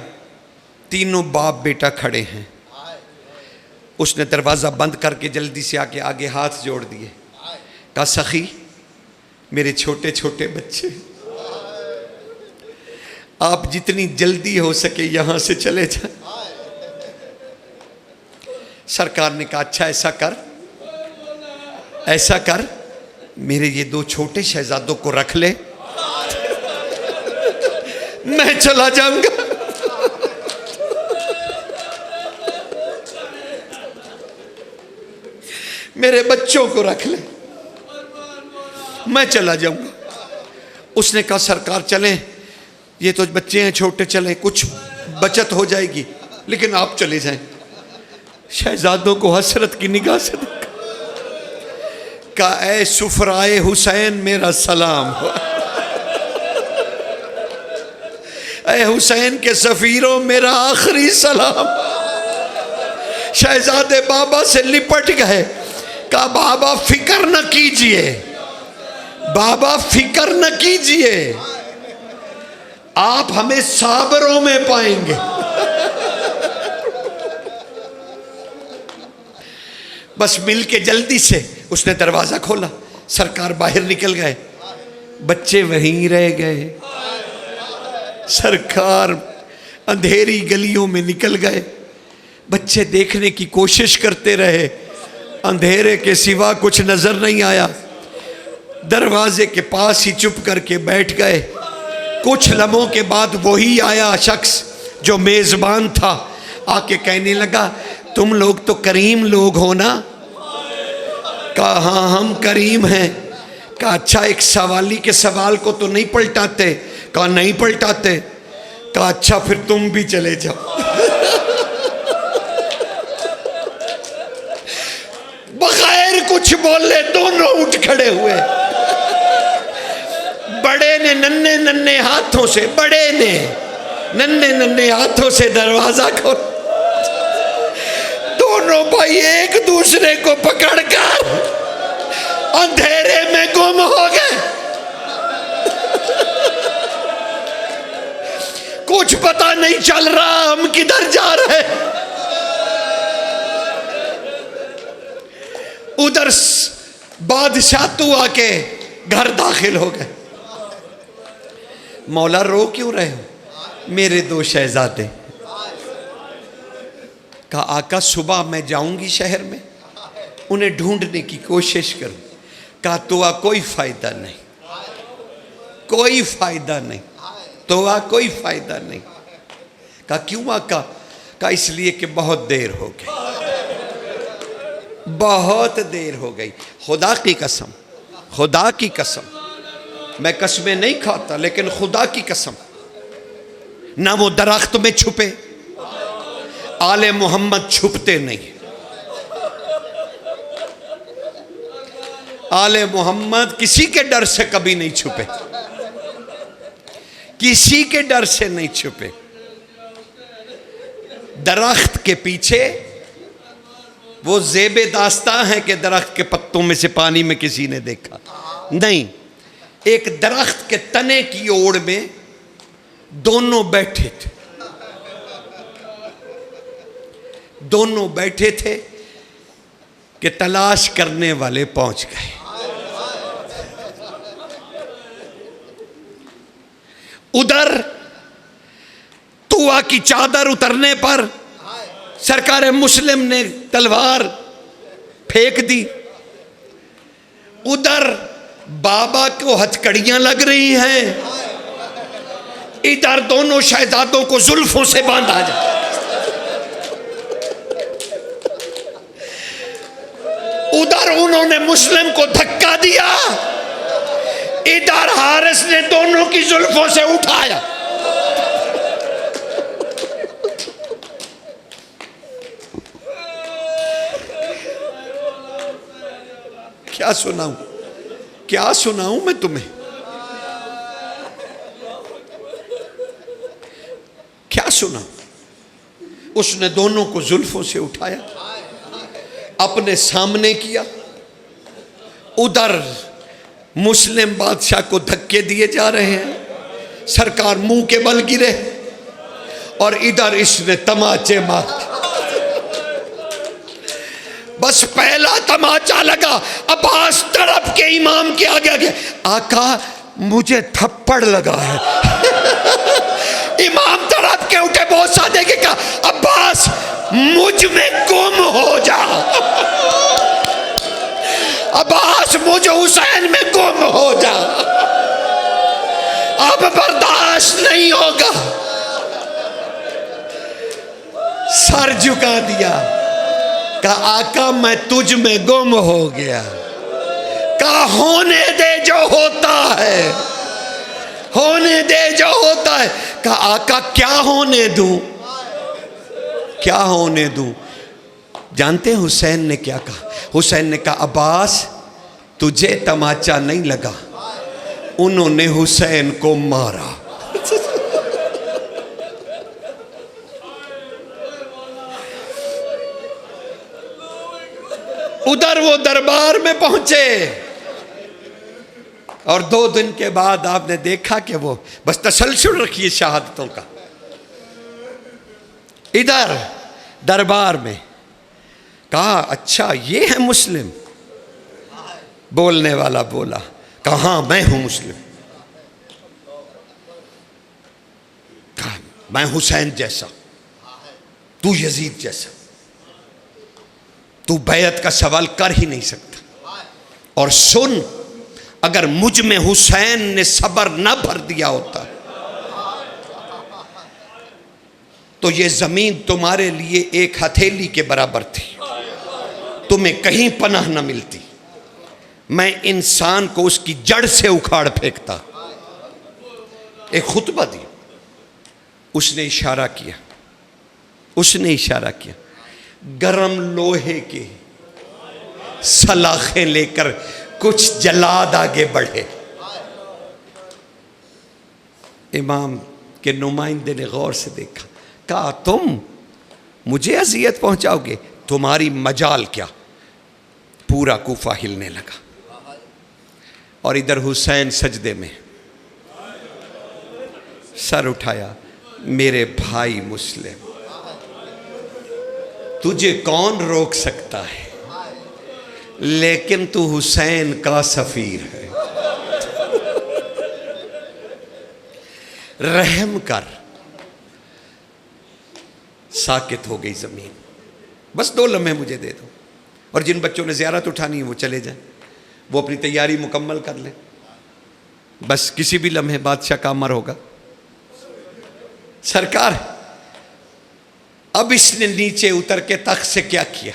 تینوں باپ بیٹا کھڑے ہیں. اس نے دروازہ بند کر کے جلدی سے آ کے آگے ہاتھ جوڑ دیے. کہا سخی میرے چھوٹے چھوٹے بچے، آپ جتنی جلدی ہو سکے یہاں سے چلے جائیں. سرکار نے کہا اچھا ایسا کر میرے یہ دو چھوٹے شہزادوں کو رکھ لے، میں چلا جاؤں گا. میرے بچوں کو رکھ لے، میں چلا جاؤں گا. اس نے کہا سرکار چلیں، یہ تو بچے ہیں چھوٹے، چلیں کچھ بچت ہو جائے گی، لیکن آپ چلے جائیں. شہزادوں کو حسرت کی نگاہ سے دیکھا. کہا اے سفرائے حسین میرا سلام ہو، اے حسین کے سفیروں میرا آخری سلام. شہزادے بابا سے لپٹ گئے. کہا بابا فکر نہ کیجئے، بابا فکر نہ کیجئے، آپ ہمیں صابروں میں پائیں گے۔ بس مل کے جلدی سے اس نے دروازہ کھولا، سرکار باہر نکل گئے، بچے وہیں رہ گئے۔ سرکار اندھیری گلیوں میں نکل گئے، بچے دیکھنے کی کوشش کرتے رہے، اندھیرے کے سوا کچھ نظر نہیں آیا، دروازے کے پاس ہی چپ کر کے بیٹھ گئے۔ کچھ لمحوں کے بعد وہی آیا شخص جو میزبان تھا، آ کے کہنے لگا تم لوگ تو کریم لوگ ہو نا؟ کہا ہاں ہم کریم ہیں۔ کہا اچھا ایک سوالی کے سوال کو تو نہیں پلٹاتے؟ کہا نہیں پلٹاتے۔ کہا اچھا پھر تم بھی چلے جاؤ۔ بغیر کچھ بولے دونوں اٹھ کھڑے ہوئے، بڑے نے ننھے ننھے ہاتھوں سے، بڑے نے ننھے ننھے ہاتھوں سے دروازہ کھول، دونوں بھائی ایک دوسرے کو پکڑ کر اندھیرے میں گم ہو گئے۔ کچھ پتہ نہیں چل رہا ہم کدھر جا رہے۔ ادھر بادشاہ تو آ کے گھر داخل ہو گئے۔ مولا رو کیوں رہے ہو؟ میرے دو شہزادے۔ کہا آقا صبح میں جاؤں گی شہر میں، انہیں ڈھونڈنے کی کوشش کروں۔ کہا تو کوئی فائدہ نہیں، کوئی فائدہ نہیں، تو کوئی فائدہ نہیں۔ کہا کیوں آقا؟ کہا اس لیے کہ بہت دیر ہو گئی، بہت دیر ہو گئی۔ خدا کی قسم، خدا کی قسم، میں قسمیں نہیں کھاتا لیکن خدا کی قسم، نہ وہ درخت میں چھپے، آل محمد چھپتے نہیں، آل محمد کسی کے ڈر سے کبھی نہیں چھپے، کسی کے ڈر سے نہیں چھپے۔ درخت کے پیچھے وہ زیب داستان ہے کہ درخت کے پتوں میں سے پانی میں کسی نے دیکھا نہیں، ایک درخت کے تنے کی اوڑ میں دونوں بیٹھے تھے، دونوں بیٹھے تھے کہ تلاش کرنے والے پہنچ گئے۔ ادھر توا کی چادر اترنے پر سرکار مسلم نے تلوار پھینک دی، ادھر بابا کو ہتھکڑیاں لگ رہی ہیں، ادھر دونوں شہزادوں کو زلفوں سے باندھا جائے۔ ادھر انہوں نے مسلم کو دھکا دیا، ادھر حارث نے دونوں کی زلفوں سے اٹھایا۔ کیا سناؤں، کیا سناؤں میں تمہیں، کیا سناؤں؟ اس نے دونوں کو زلفوں سے اٹھایا، اپنے سامنے کیا، ادھر مسلم بادشاہ کو دھکے دیے جا رہے ہیں، سرکار منہ کے بل گرے، اور ادھر اس نے تماچے مار۔ بس پہلا تماچا لگا، عباس تڑپ کے امام کے آگے گیا، آقا مجھے تھپڑ لگا ہے۔ امام تڑپ کے اٹھے، بوسہ دے کے کہا عباس مجھ میں گم ہو جا، عباس مجھ حسین میں گم ہو جا، اب برداشت نہیں ہوگا۔ سر جھکا دیا، کہا آقا میں تجھ میں گم ہو گیا۔ کہا ہونے دے جو ہوتا ہے، ہونے دے جو ہوتا ہے۔ کہا آقا کیا ہونے دوں، کیا ہونے دوں؟ جانتے ہیں حسین نے کیا کہا؟ حسین نے کہا عباس تجھے تماچا نہیں لگا، انہوں نے حسین کو مارا۔ ادھر وہ دربار میں پہنچے، اور 2 دن کے بعد آپ نے دیکھا کہ وہ بس تسلسل رکھیے شہادتوں کا. ادھر دربار میں کہا اچھا یہ ہے مسلم. بولنے والا بولا کہاں میں ہوں مسلم. کہا میں حسین جیسا، تو یزید جیسا، تو بیعت کا سوال کر ہی نہیں سکتا. اور سن، اگر مجھ میں حسین نے صبر نہ بھر دیا ہوتا تو یہ زمین تمہارے لیے ایک ہتھیلی کے برابر تھی، تمہیں کہیں پناہ نہ ملتی. میں انسان کو اس کی جڑ سے اکھاڑ پھینکتا. ایک خطبہ دی، اس نے اشارہ کیا، گرم لوہے کے سلاخیں لے کر کچھ جلاد آگے بڑھے. امام کے نمائندے نے غور سے دیکھا، کہا تم مجھے اذیت پہنچاؤ گے؟ تمہاری مجال کیا. پورا کوفہ ہلنے لگا. اور ادھر حسین سجدے میں سر اٹھایا، میرے بھائی مسلم، تجھے کون روک سکتا ہے، لیکن تو حسین کا سفیر ہے. رحم کر. ساکت ہو گئی زمین. بس 2 لمحے مجھے دے دو، اور جن بچوں نے زیارت اٹھانی ہے وہ چلے جائیں، وہ اپنی تیاری مکمل کر لیں. بس کسی بھی لمحے بادشاہ کا امر ہوگا. سرکار اب اس نے نیچے اتر کے تخت سے کیا کیا؟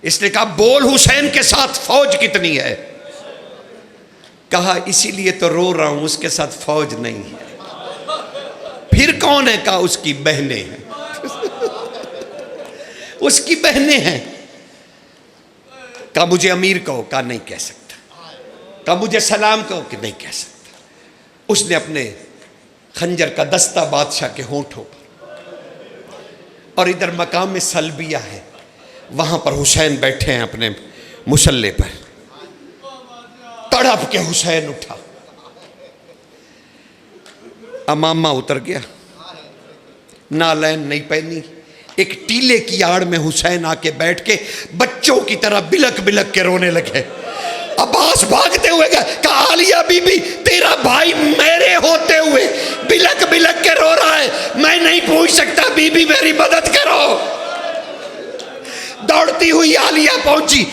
اس نے کہا بول حسین کے ساتھ فوج کتنی ہے؟ کہا اسی لیے تو رو رہا ہوں، اس کے ساتھ فوج نہیں ہے. پھر کون ہے؟ کہا اس کی بہنیں ہیں. اس کی بہنیں ہیں. کہا مجھے امیر کہو. کہا نہیں کہہ سکتا. کہا مجھے سلام کہو. کہ نہیں کہہ سکتا. اس نے اپنے خنجر کا دستہ بادشاہ کے ہونٹوں پر، اور ادھر مقام سلبیہ ہے، وہاں پر حسین بیٹھے ہیں اپنے مسلح پر. تڑپ کے حسین اٹھا، امامہ اتر گیا، نالین نہیں پہنی. ایک ٹیلے کی آڑ میں حسین آ کے بیٹھ کے بچوں کی طرح بلک بلک کے رونے لگے. عباس بھاگتے ہوئے گئے، کہا عالیہ بی بی تیرا بھائی میرے ہوتے ہوئے بلک بلک کے رو رہا ہے، میں نہیں پوچھ سکتا، بی بی میری مدد کرو. دوڑتی ہوئی عالیہ پہنچی،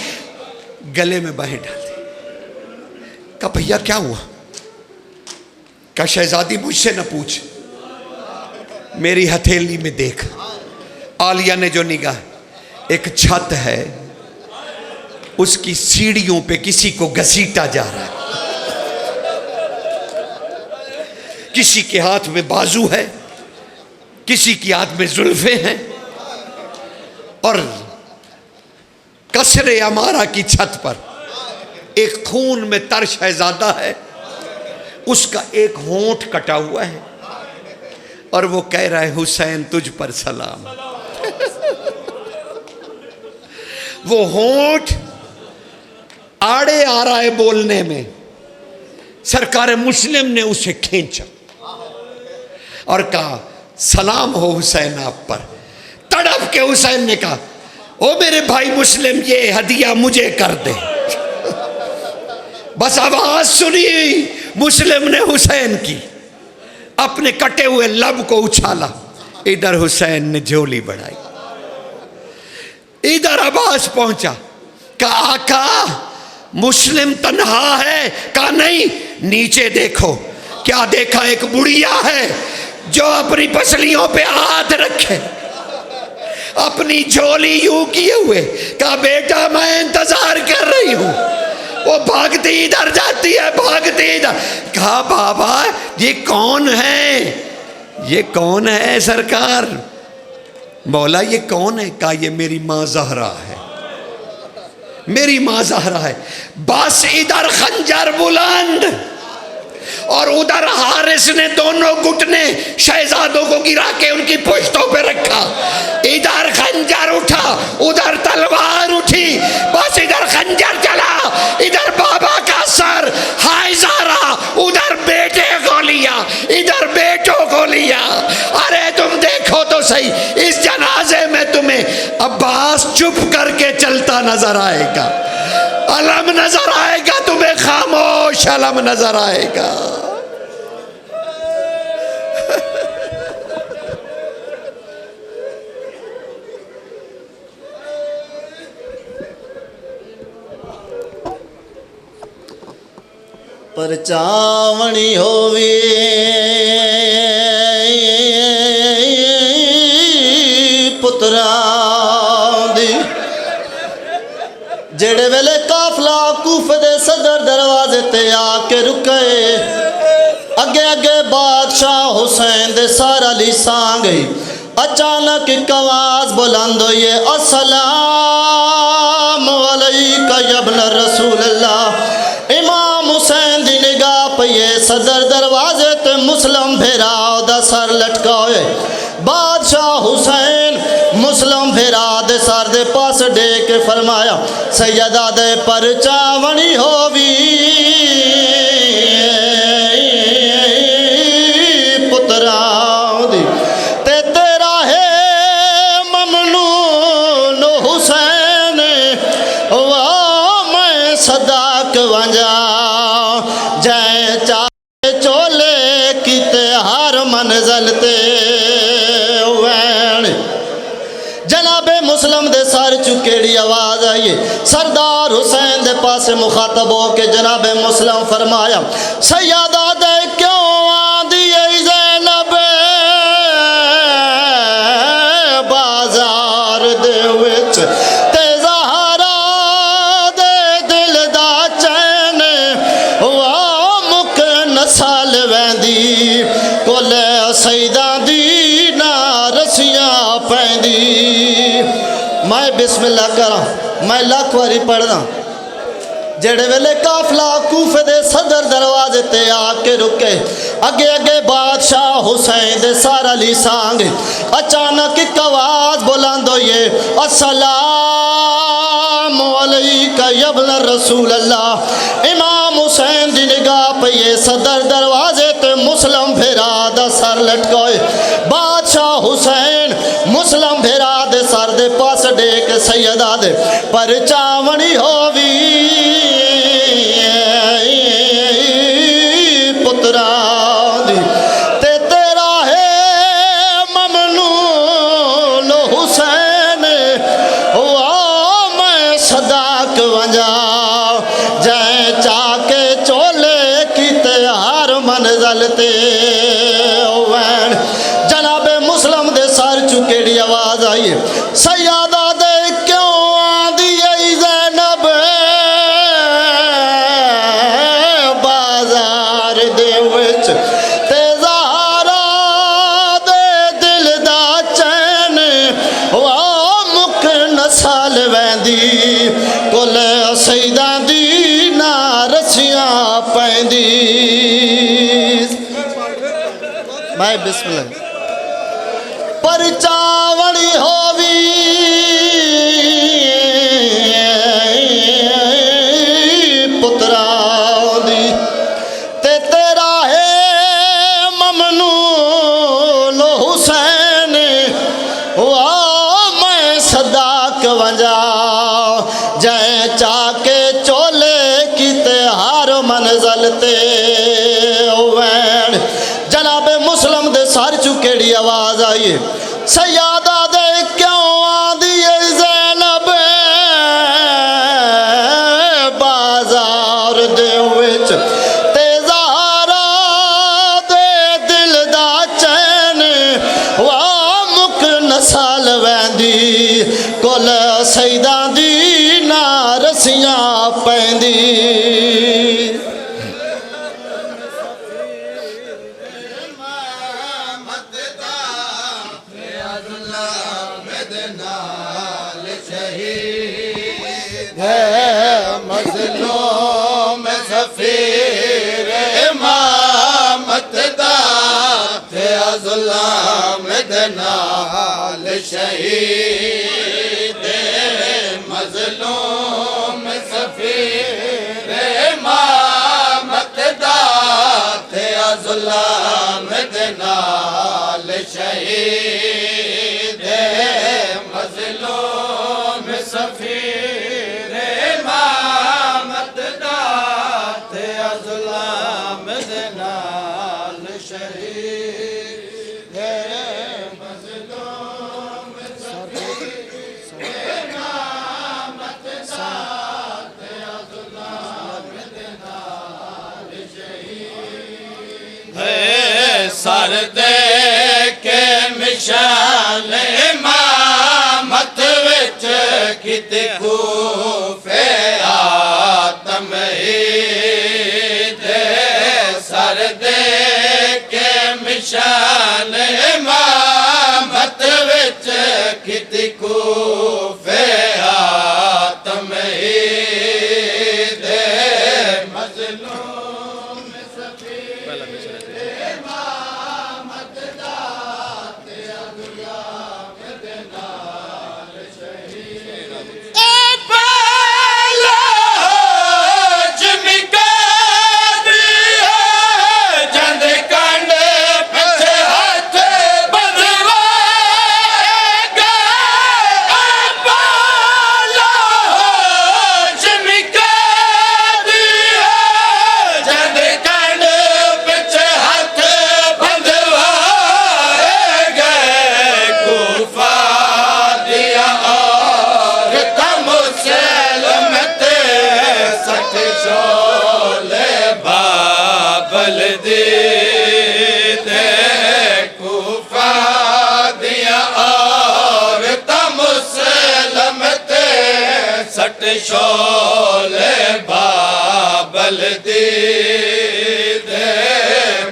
گلے میں باہیں ڈال دی. کہا بھیا کیا ہوا؟ کہا شہزادی مجھ سے نہ پوچھ، میری ہتھیلی میں دیکھ. عالیہ نے جو نگاہ، ایک چھت ہے، اس کی سیڑھیوں پہ کسی کو گھسیٹا جا رہا ہے، کسی کے ہاتھ میں بازو ہے، کسی کے ہاتھ میں زلفیں ہیں. اور قصر عمارہ کی چھت پر ایک خون میں تر شہزادہ ہے، اس کا ایک ہونٹ کٹا ہوا ہے، اور وہ کہہ رہا ہے حسین تجھ پر سلام. وہ ہونٹ آڑے آ رہا ہے بولنے میں. سرکار مسلم نے اسے کھینچا اور کہا سلام ہو حسین آپ پر. تڑپ کے حسین نے کہا او میرے بھائی مسلم یہ ہدیہ مجھے کر دے. بس آواز سنی مسلم نے حسین کی، اپنے کٹے ہوئے لب کو اچھالا. ادھر حسین نے جھولی بڑھائی، ادھر عباس پہنچا. کہا آقا مسلم تنہا ہے؟ کہا نہیں، نیچے دیکھو. کیا دیکھا؟ ایک بڑھیا ہے جو اپنی پسلیوں پہ ہاتھ رکھے، اپنی جھولی یوں کیے ہوئے. کہا بیٹا میں انتظار کر رہی ہوں. وہ بھاگتی ادھر جاتی ہے، بھاگتی ادھر. کہا بابا یہ کون ہے؟ یہ کون ہے سرکار؟ مولا یہ کون ہے؟ کہا یہ میری ماں زہرا ہے، میری ماں زہرا ہے. بس ادھر خنجر بلند اور ادھر حارث نے دونوں گھٹنے شہزادوں کو گرا کے ان کی پشتوں پہ رکھا. ادھر خنجر اٹھا، ادھر تلوار اٹھی. بس ادھر خنجر چلا، ادھر بابا صحیح، اس جنازے میں تمہیں عباس چپ کر کے چلتا نظر آئے گا، علم نظر آئے گا تمہیں، خاموش علم نظر آئے گا۔ پرچاونی ہووی پتراں دی، جڑے ویلے قافلہ کوفہ دے صدر دروازے تے آ کے رکے، اگے اگے بادشاہ حسین دے سارا لی سان گئی، اچانک ایک آواز بلند ہوئی، السلام علیکہ یا ابن رسول اللہ۔ امام حسین دی نگاہ پہ صدر دروازے تے مسلم بھیرا دا سر لٹکا ہوئے، بادشاہ حسین مسلم بھیرا دے سر دے پاس ڈے کے فرمایا، سیدہ دے پرچاونی ہووی پتراں دی، تے تیرا ہے ممنون حسین، میں صداق ونجا جائیں چاہے چولے کیتے ہر منزل تے وین۔ جناب مسلم دے سر چکیڑی آواز آئیے، سردار حسین دے پاس مخاطب ہو کے جناب مسلم فرمایا، سیادہ دے کیوں آدھی زینب بازار دے وچ، تے زہرا دے دل دا چین مک نسال ویندی، کولے سیدہ دی نہ رسیاں پیندی۔ میں بسم اللہ کراں، میں لاکھ واری پڑھنا، جڑے ویلے قافلہ کوفے دے صدر دروازے تے آ کے رکے، اگے اگے بادشاہ حسین دے سارا لی سانگ، اچانک ایک آواز بلند ہوئی، السلام علیکہ یا ابن رسول اللہ۔ امام حسین دی نگاہ پہ یہ صدر دروازے تے مسلم بھیرا دا سر لٹکوئے، بادشاہ حسین مسلم بھیرا دے سر دے پاس ڈے کے سیدہ دے پرچاونی ہووی پتراں دی، تے تیرا ہے ممنون حسین، میں صداق ونجا جائیں چاکے چولے کیتے ہر منزل تے وین۔ جناب مسلم دے سر چکیڑی آواز آئی، سیادہ دے کیوں آدھی زینب بازار دے وچ، تے زہرا دے دل دا چین مک نسال ویندی، کل سیدہ دی نہ رسیاں پیندی۔ میں بسم اللہ پرچاونی ہووی پتراں دی، تے تیرا ہے ممنون حسین، میں صداق ونجا جائیں چاکے چولے کیتے ہر منزل تے وین۔ جناب مسلم دے سر چکیڑی آواز آئی، سیادہ دے کیوں آدھی زینب بازار دے وچ، تے زہرا دے دل دا چین مک نسال ویندی، کل سیدہ دی نہ رسیاں پیندی۔ مظلوم سفیر امامت دا تھے ظلم دنال شہید، مظلوم سفیر امامت دا تھے ظلم دنال شہید۔ سفیر امامت دا تے ظلم دے نال شہید ہے مظلوم سفیر امامت دا تے ظلم دے نال شہید ہے سر دے کے مشال امامت وچ کتے کوفے آتم عید سر دے کے مشال امامت وچ کتے کوفے آتم عید مظلوم سفیر امامت دا تے ظلم دے نال شہید اے پہلا جمکا دیا جند کنڈ پچھے ہاتھ بدوائے گا اے پہلا جمکا دیا جند کنڈ پچھے ہاتھ بدوائے گئے کوفہ دیا اور تم مسلم تے سٹ شولے بابل دیتے کوفہ دیا اور تم مسلم تے سٹ شولے بابل دیتے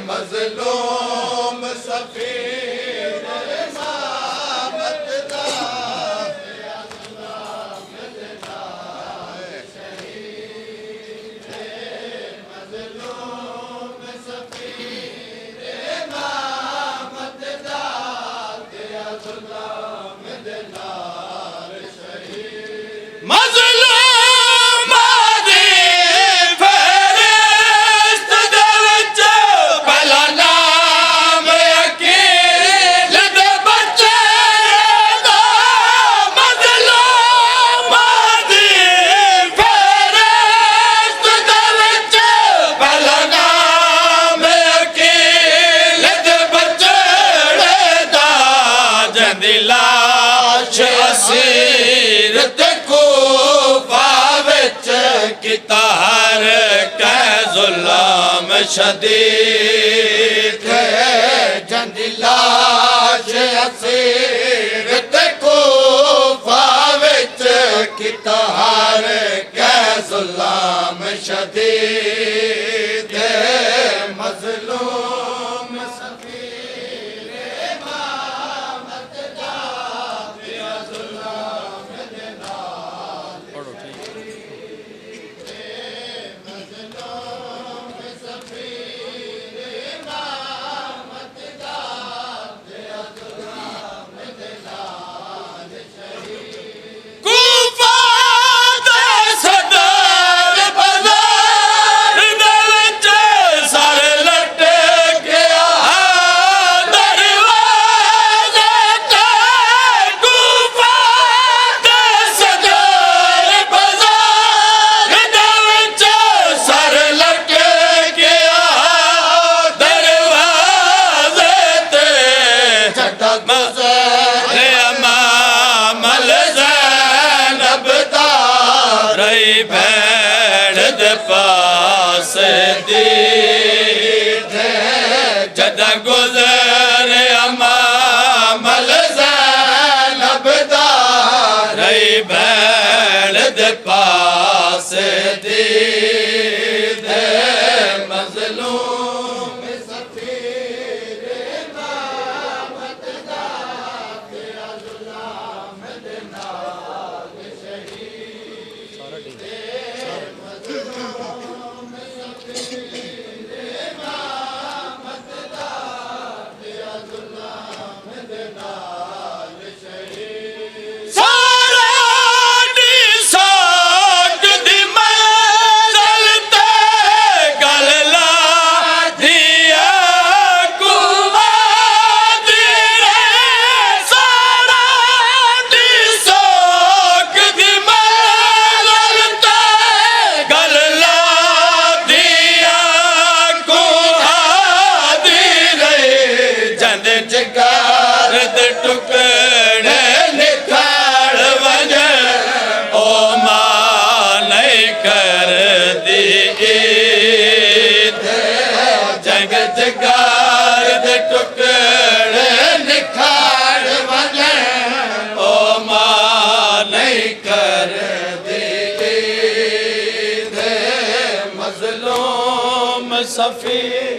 مظلوم سفیر امامت دا مظلوم سفیر امامت دا تے ظلم دے نال شہید مظلوم دی فہرست دے وچ پہلا نام عقیل دے بچے دا مظلوم دی فہرست دے وچ پہلا نام عقیل دے بچے دا جندی لاش اسیر تے کوفہ وچ کیتا ہر کہ ظلم شدید ہے جندی لاش اسیر تے کوفہ وچ کیتا ہر کہ ظلم شدید ہے مظلوم سفیر امامت دا تے ظلم دے نال مظلوم سفیر امامت دا تے ظلم دے نال شہید کوفہ دا صدر بازار دے وچ سر لٹ گیا دروازے تے کوفہ دا صدر بازار دے وچ سر لٹ گیا دروازے تے جھٹا گزر امام زینب دا رہی بھیڑ دے پاس دید جدا گزر امام زینب دا رہی بھیڑ دے پاس دید مظلوم سفیر امامت دا تے ظلم دے نال شہید مظلوم سفیر کر دی مظلوم سفیر